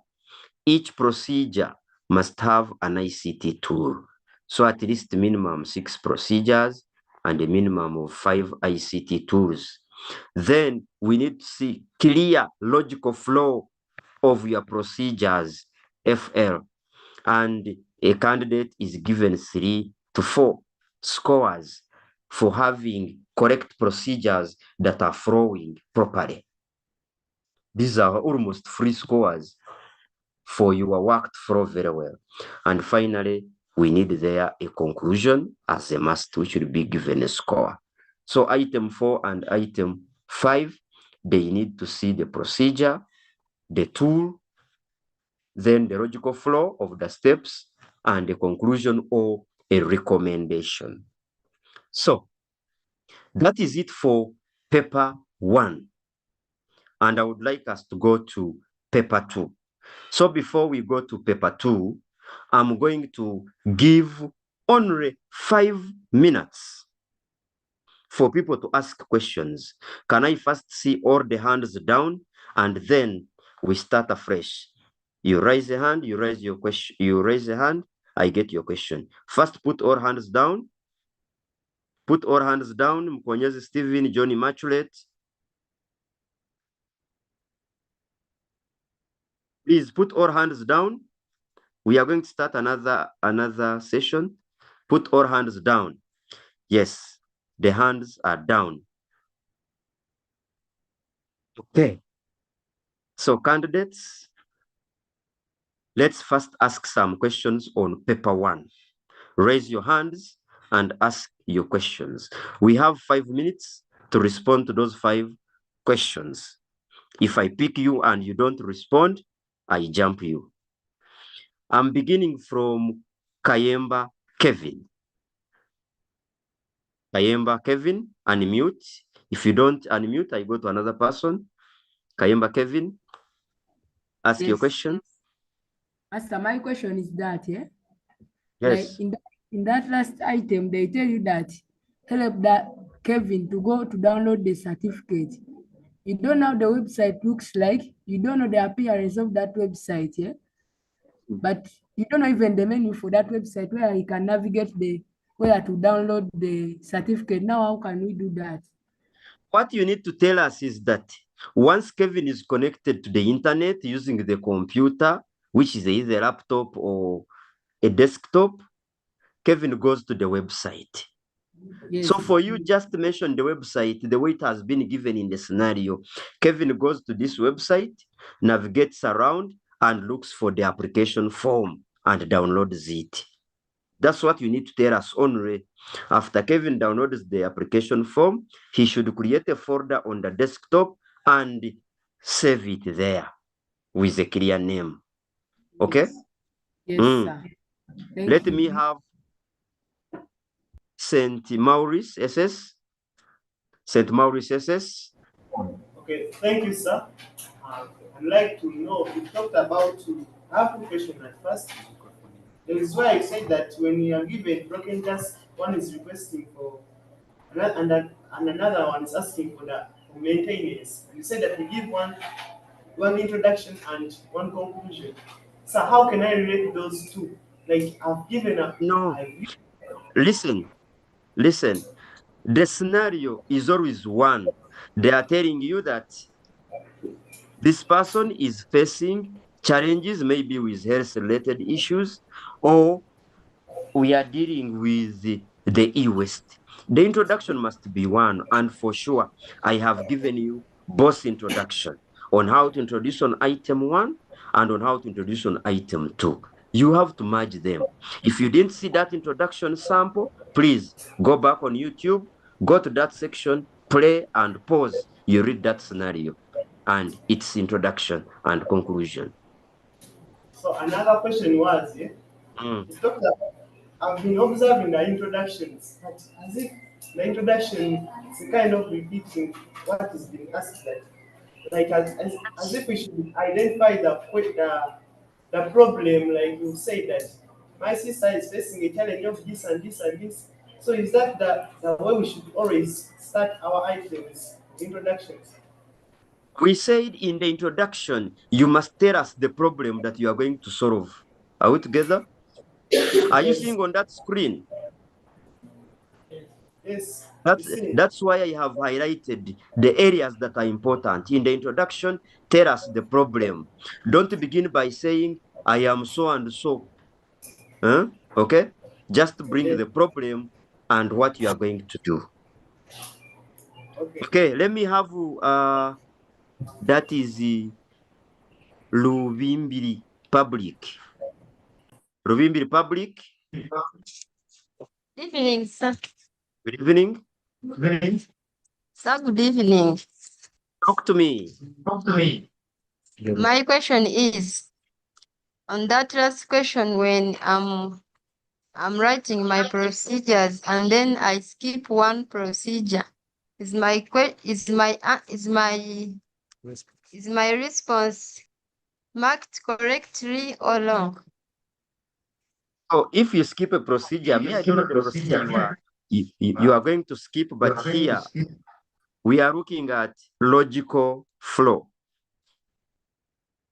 Each procedure must have an ICT tool. So at least minimum 6 procedures and a minimum of 5 ICT tools. Then we need to see clear logical flow of your procedures, FL, and a candidate is given 3 to 4 scores for having correct procedures that are flowing properly. These are almost 3 scores for your work to flow very well. And finally, we need there a conclusion as a must, which will be given a score. So item 4 and item 5, they need to see the procedure, the tool, then the logical flow of the steps, and the conclusion or a recommendation. So that is it for paper 1. And I would like us to go to paper 2. So before we go to paper 2, I'm going to give only 5 minutes for people to ask questions. Can I first see all the hands down, and then we start afresh? You raise a hand, you raise your question, you raise a hand, I get your question. First, put all hands down. Put all hands down. Mkonyezi Stephen, Johnny Immaculate. Please put all hands down. We are going to start another session. Put all hands down. Yes, the hands are down. Okay. So candidates, let's first ask some questions on paper 1. Raise your hands and ask your questions. We have 5 minutes to respond to those 5 questions. If I pick you and you don't respond, I jump you. I'm beginning from Kayemba Kevin. Kayemba Kevin, unmute. If you don't unmute, I go to another person. Kayemba Kevin, ask your question. Master, my question is that, yeah? Yes. Like in that last item, they tell you that help that Kevin to go to download the certificate. You don't know how the website looks like. You don't know the appearance of that website, yeah? But you don't know even the menu for that website where you can navigate where to download the certificate. Now, how can we do that? What you need to tell us is that once Kevin is connected to the internet using the computer, which is either a laptop or a desktop, Kevin goes to the website. Yes. So for you, just mention the website, the way it has been given in the scenario. Kevin goes to this website, navigates around, and looks for the application form and downloads it. That's what you need to tell us only. After Kevin downloads the application form, he should create a folder on the desktop and save it there with a clear name. Okay? Yes, sir. Let me have St. Maurice SS. St. Maurice SS. Okay, thank you, sir. I'd like to know, you talked about, I have 2 questions at first. That is why I said that when you are given broken task, one is requesting for, and another one is asking for maintenance. You said that we give one introduction and one conclusion. So how can I relate those 2? Like I've given a... No. Listen. The scenario is always one. They are telling you that this person is facing Challenges may be with health-related issues, or we are dealing with the e-waste. The introduction must be one, and for sure, I have given you both introduction on how to introduce on item 1 and on how to introduce on item 2. You have to merge them. If you didn't see that introduction sample, please go back on YouTube, go to that section, play and pause. You read that scenario and its introduction and conclusion. So another question was, Doctor, I've been observing the introductions, but as if the introduction is kind of repeating what is being asked, like as if we should identify the problem, like you say that my sister is facing a challenge of this and this and this. So is that the way we should always start our items, introductions? We said in the introduction, you must tell us the problem that you are going to solve. Are we together? Are you seeing on that screen? Yes. That's why I have highlighted the areas that are important. In the introduction, tell us the problem. Don't begin by saying, I am so and so. Huh? Okay? Just bring the problem and what you are going to do. Okay, let me have that is Luvimbiri Public. Luvimbiri Public. Good evening, sir. Good evening. Sir, good evening. Talk to me. My question is, on that last question, when I'm writing my procedures and then I skip one procedure, is my response marked correctly or wrong? So if you skip a procedure, I don't know the procedure you are going to skip, but here we are looking at logical flow.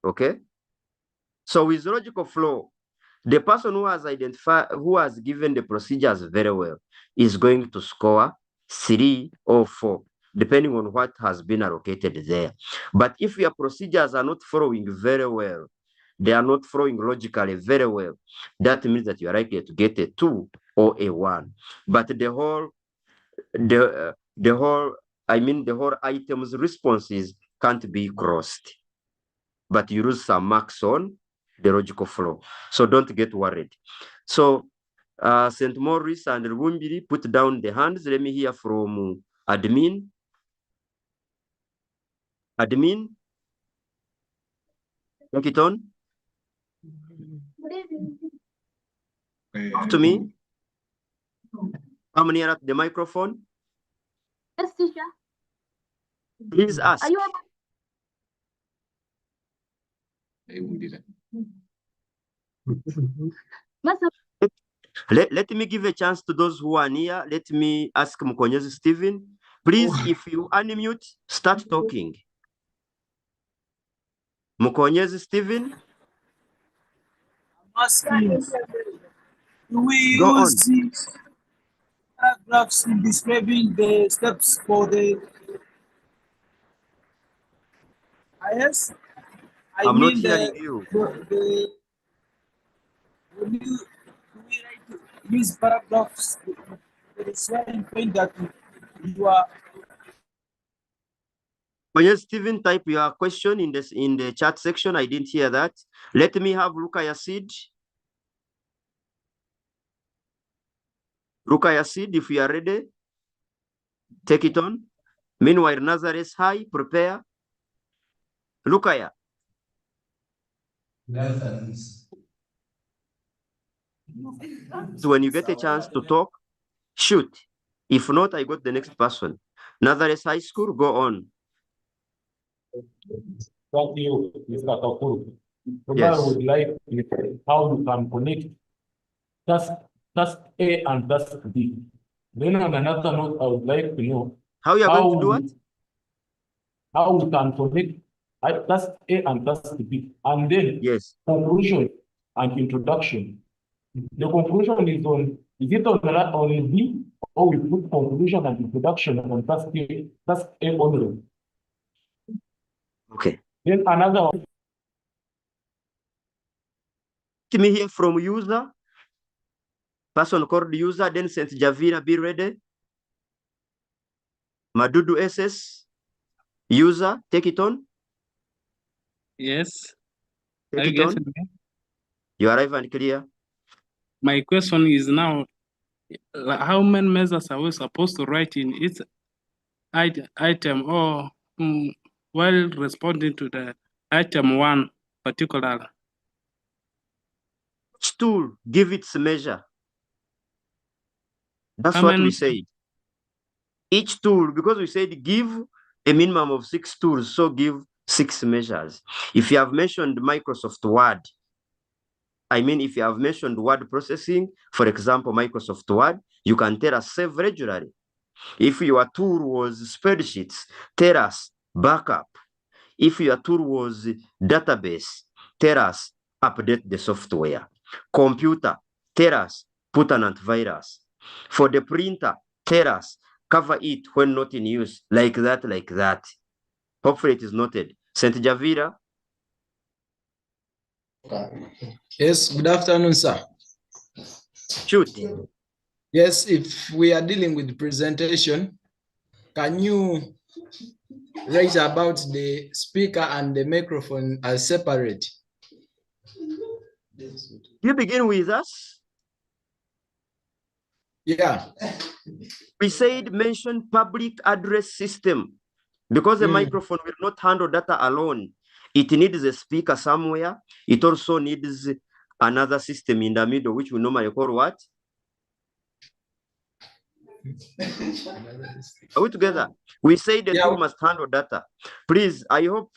Okay? So with logical flow, the person who has given the procedures very well is going to score 3 or 4, depending on what has been allocated there. But if your procedures are not following very well, they are not flowing logically very well, that means that you are likely to get a 2 or a 1. But the whole item's responses can't be crossed. But you lose some marks on the logical flow. So don't get worried. So St. Maurice and Rumbiri, put down the hands. Let me hear from admin. Admin. Take it on. Talk to me. Come near at the microphone. Yes, teacher. Please ask. Are you Let me give a chance to those who are near. Let me ask Mukonyezi Stephen. Please, if you unmute, start talking. Mukonyezi Stephen. Asking, do we Go on. use paragraphs in describing the steps for the IS? I'm not hearing you. When you use paragraphs, there is one point that you are. Yes, Stephen, type your question in the chat section. I didn't hear that. Let me have Luka Yasid. Luka Yasid, if you are ready, take it on. Meanwhile, Nazareth, hi, prepare. Lukaya. So when you get a chance to talk, shoot. If not, I got the next person. Nazareth High School, go on. Thank you, Mr. KAKURU. Yes. I would like how you can connect task A and task B. Then on another note, I would like to know how you are going to do what? How we can connect task A and task B, and then conclusion and introduction. The conclusion is it on B, or we put conclusion and introduction on task A only? Okay. Then another one. Let me hear from user. Person called user, then St. Javira, be ready. Madudu SS. User, take it on. Yes. Take Are you it on. getting me? You arrive and clear. My question is now, how many measures are we supposed to write in each item, or while responding to the item one particular? Each tool, give its measure. That's How what we many? say. Each tool, because we said give a minimum of 6 tools, so give 6 measures. If you have mentioned Microsoft Word, I mean, if you have mentioned word processing, for example, Microsoft Word, you can tell us save regularly. If your tool was spreadsheets, tell us backup. If your tool was database, tell us update the software. Computer, tell us put an antivirus. For the printer, tell us cover it when not in use, like that, like that. Hopefully it is noted. St. Javira. Yes, good afternoon, sir. Shoot. Yes, if we are dealing with presentation, can you write about the speaker and the microphone as separate? You begin with us. Yeah. We said mention public address system because the microphone will not handle data alone. It needs a speaker somewhere. It also needs another system in the middle, which we normally call what? Are we together? We say the tool must handle data. Please, I hope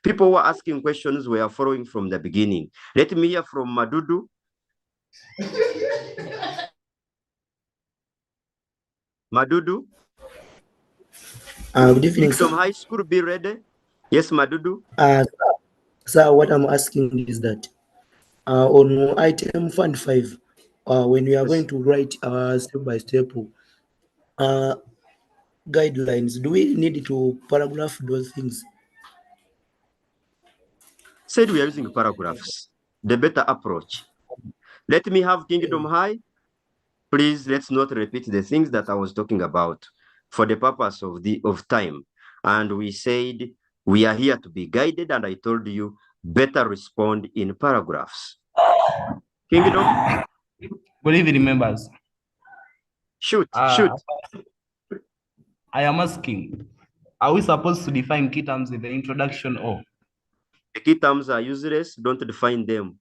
people who are asking questions were following from the beginning. Let me hear from Madudu. Madudu. Good evening, Kingdom sir. High School, be ready. Yes, Madudu. Sir, what I'm asking is that on item fund 5, when we are going to write step by step guidelines, do we need to paragraph those things? Said we are using paragraphs, the better approach. Let me have Kingdom High. Please, let's not repeat the things that I was talking about for the purpose of time. And we said we are here to be guided, and I told you better respond in paragraphs. Kingdom? Good evening, members. Shoot. I am asking, are we supposed to define key terms in the introduction or? The key terms are useless, don't define them.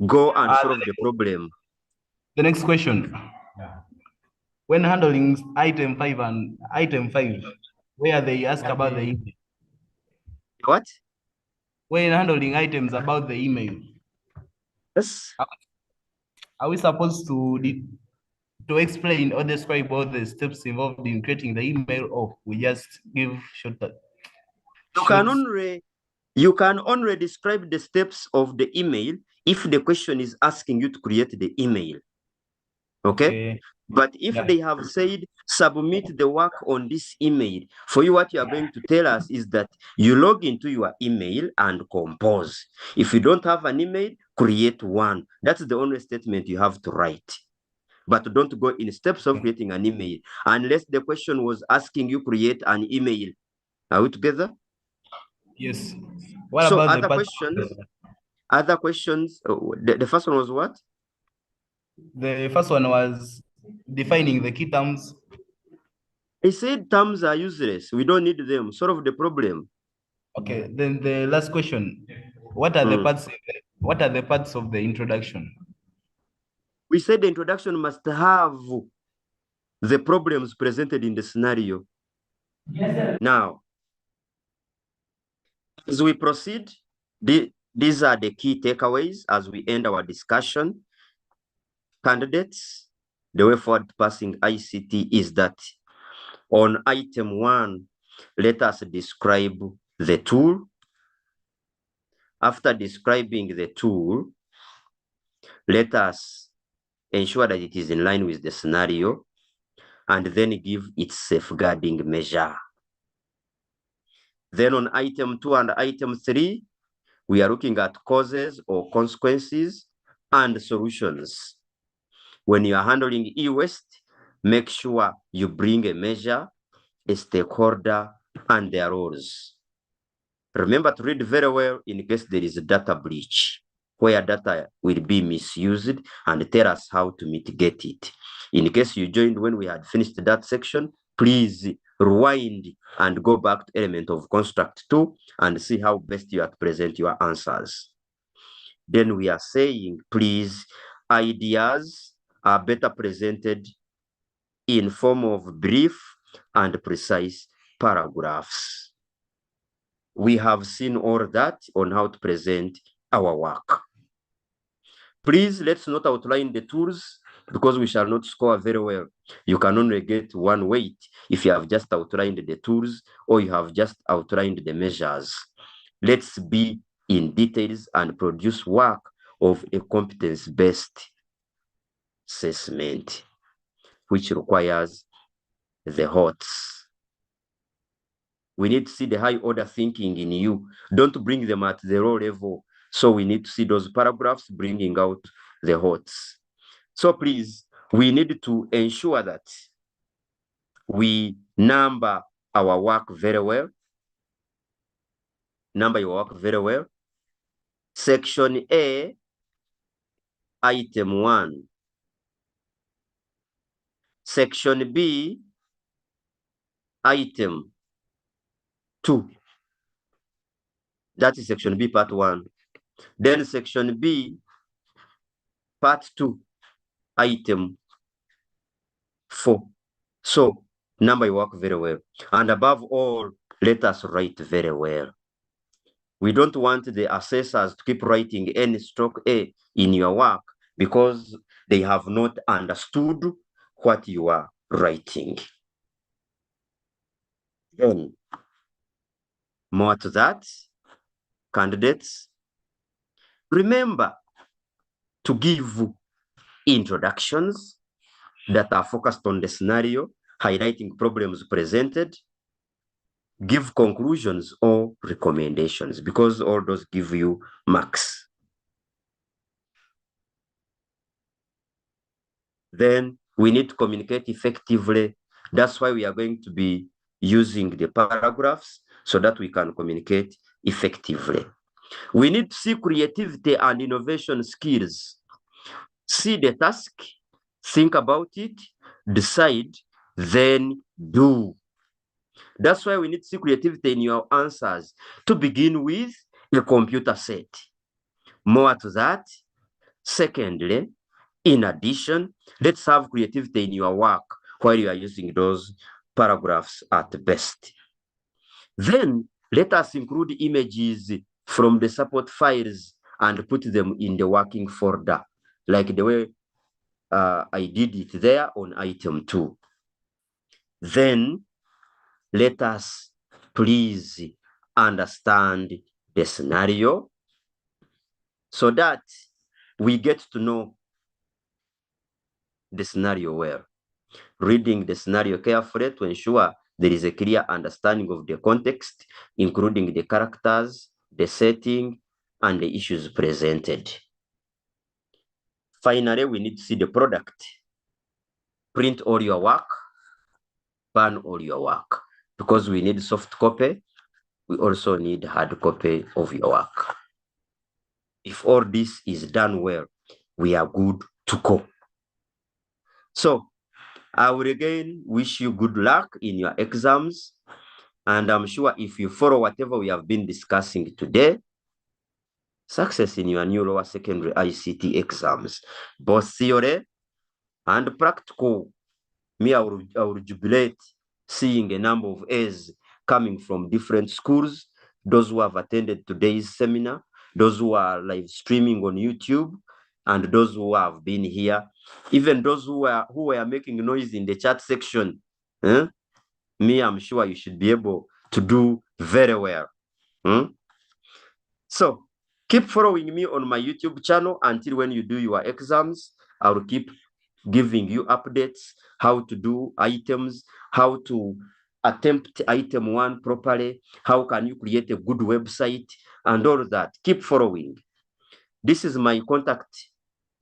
Go and solve the problem. The next question. When handling item 5 and item 5, where they ask about the email. What? When handling items about the email. Yes. Are we supposed to explain or describe all the steps involved in creating the email, or we just give short? You can only describe the steps of the email if the question is asking you to create the email. Okay? But if they have said, submit the work on this email, for you, what you are going to tell us is that you log into your email and compose. If you don't have an email, create one. That's the only statement you have to write. But don't go in steps of creating an email unless the question was asking you create an email. Are we together? Yes. What about other questions? Other questions? The first one was what? The first one was defining the key terms. I said terms are useless. We don't need them. Solve the problem. Okay. Then the last question: what are the parts? What are the parts of the introduction? We said the introduction must have the problems presented in the scenario. Yes, now, as we proceed, these are the key takeaways as we end our discussion. Candidates, the way forward passing ICT is that on item 1, let us describe the tool. After describing the tool, let us ensure that it is in line with the scenario and then give its safeguarding measure. Then on item 2 and item 3, we are looking at causes or consequences and solutions. When you are handling e-waste, make sure you bring a measure, a stakeholder, and their roles. Remember to read very well in case there is a data breach, where data will be misused, and tell us how to mitigate it. In case you joined when we had finished that section, please rewind and go back to element of construct 2 and see how best you have to present your answers. Then we are saying, please, ideas are better presented in form of brief and precise paragraphs. We have seen all that on how to present our work. Please, let's not outline the tools because we shall not score very well. You can only get 1 weight if you have just outlined the tools or you have just outlined the measures. Let's be in details and produce work of a competence-based assessment, which requires the HOTS. We need to see the high order thinking in you. Don't bring them at the low level. So we need to see those paragraphs bringing out the HOTS. So please, we need to ensure that we number our work very well. Number your work very well. Section A, item 1. Section B, item 2. That is section B, part 1. Then section B, part 2, item 4. So, number your work very well. And above all, let us write very well. We don't want the assessors to keep writing N stroke A in your work because they have not understood what you are writing. Then, more to that, candidates, remember to give introductions that are focused on the scenario, highlighting problems presented, give conclusions or recommendations, because all those give you marks. Then we need to communicate effectively. That's why we are going to be using the paragraphs so that we can communicate effectively. We need to see creativity and innovation skills. See the task, think about it, decide, then do. That's why we need to see creativity in your answers. To begin with, a computer set. More to that, secondly, in addition, let's have creativity in your work while you are using those paragraphs at best. Then let us include images from the support files and put them in the working folder, like the way I did it there on item 2. Then let us please understand the scenario so that we get to know the scenario well. Reading the scenario carefully to ensure there is a clear understanding of the context, including the characters, the setting, and the issues presented. Finally, we need to see the product. Print all your work, burn all your work. Because we need soft copy, we also need hard copy of your work. If all this is done well, we are good to go. So, I will again wish you good luck in your exams. And I'm sure if you follow whatever we have been discussing today, success in your new lower secondary ICT exams, both theory and practical. Me, I will jubilate seeing a number of A's coming from different schools, those who have attended today's seminar, those who are live streaming on YouTube, and those who have been here, even those who were making noise in the chat section. Me, I'm sure you should be able to do very well. So keep following me on my YouTube channel until when you do your exams. I will keep giving you updates, how to do items, how to attempt item 1 properly, how can you create a good website, and all that. Keep following. This is my contact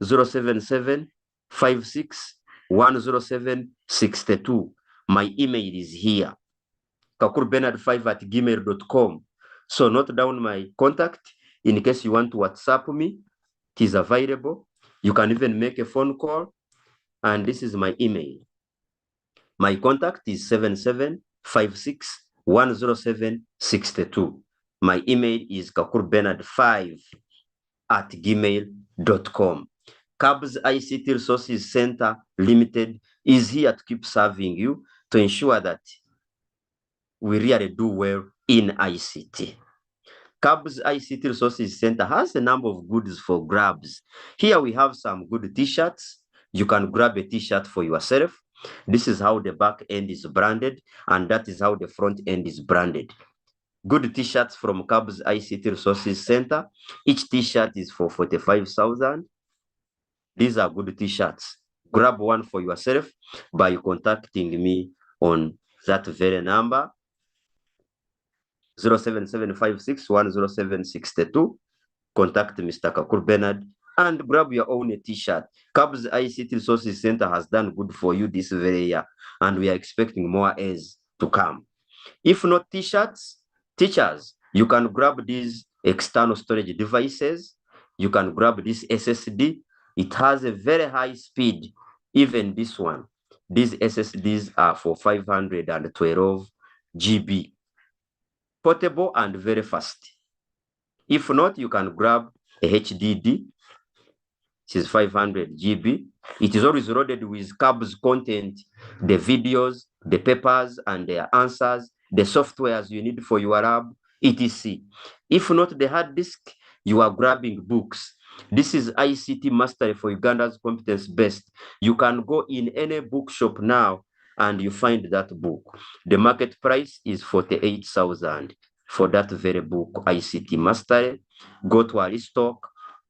077 56 107 62. My email is here, kakurubenard5@gmail.com. So note down my contact in case you want to WhatsApp me. It is available. You can even make a phone call, and this is my email. My contact is 77 56 107 62. My email is kakurubenard5@gmail.com. KABS ICT Resources Center Limited is here to keep serving you, to ensure that we really do well in ICT. KABS ICT Resources Center has a number of goods for grabs. Here we have some good t-shirts. You can grab a t-shirt for yourself. This is how the back end is branded, and that is how the front end is branded. Good t-shirts from KABS ICT Resources Center. Each t-shirt is for 45,000. These are good t-shirts. Grab one for yourself by contacting me on that very number, 07756 Contact Mr. Kakuru Benard and grab your own t-shirt. KABS ICT Resources Center has done good for you this very year, and we are expecting more airs to come. If not t-shirts, teachers, you can grab these external storage devices. You can grab this SSD. It has a very high speed, even this one. These SSDs are for 512 GB. Portable and very fast. If not, you can grab a HDD, which is 500 GB. It is always loaded with KABS content, the videos, the papers and their answers, the softwares you need for your lab, etc. If not the hard disk, you are grabbing books. This is ICT Mastery for Uganda's Competence Based. You can go in any bookshop now and you find that book. The market price is 48,000 for that very book, ICT Mastery. Go to Aristoc,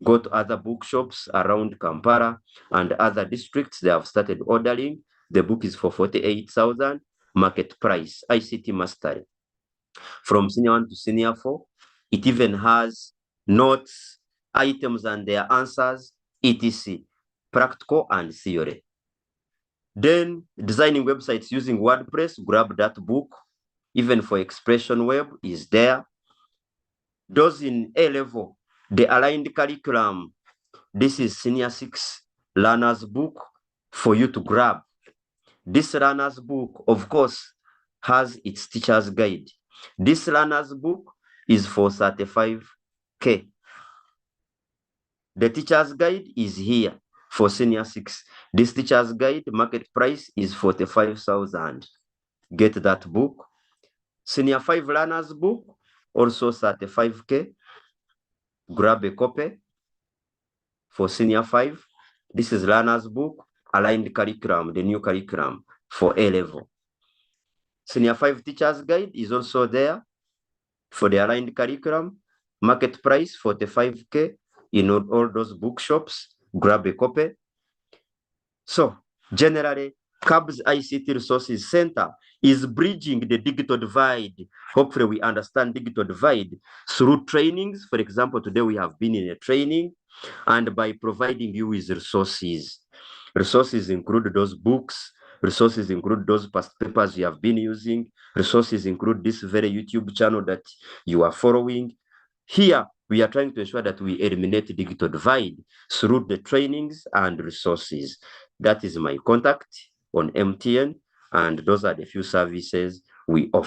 go to other bookshops around Kampala and other districts. They have started ordering. The book is for 48,000 market price, ICT Mastery. From senior 1 to senior 4, it even has notes, items and their answers, etc. Practical and theory. Then designing websites using WordPress, grab that book. Even for Expression Web is there. Those in A level, the aligned curriculum. This is Senior 6 learner's book for you to grab. This learner's book, of course, has its teacher's guide. This learner's book is for 35K. The teacher's guide is here for Senior 6. This teacher's guide market price is 45,000. Get that book. Senior 5 learner's book, also 35K. Grab a copy for Senior 5. This is learner's book, aligned curriculum, the new curriculum for A level. Senior 5 teacher's guide is also there for the aligned curriculum. Market price 45K in all those bookshops. Grab a copy. So generally, KABS ICT Resources Center is bridging the digital divide. Hopefully we understand digital divide through trainings. For example, today we have been in a training, and by providing you with resources. Resources include those books. Resources include those past papers you have been using. Resources include this very YouTube channel that you are following. Here, we are trying to ensure that we eliminate digital divide through the trainings and resources. That is my contact on MTN, and those are the few services we offer.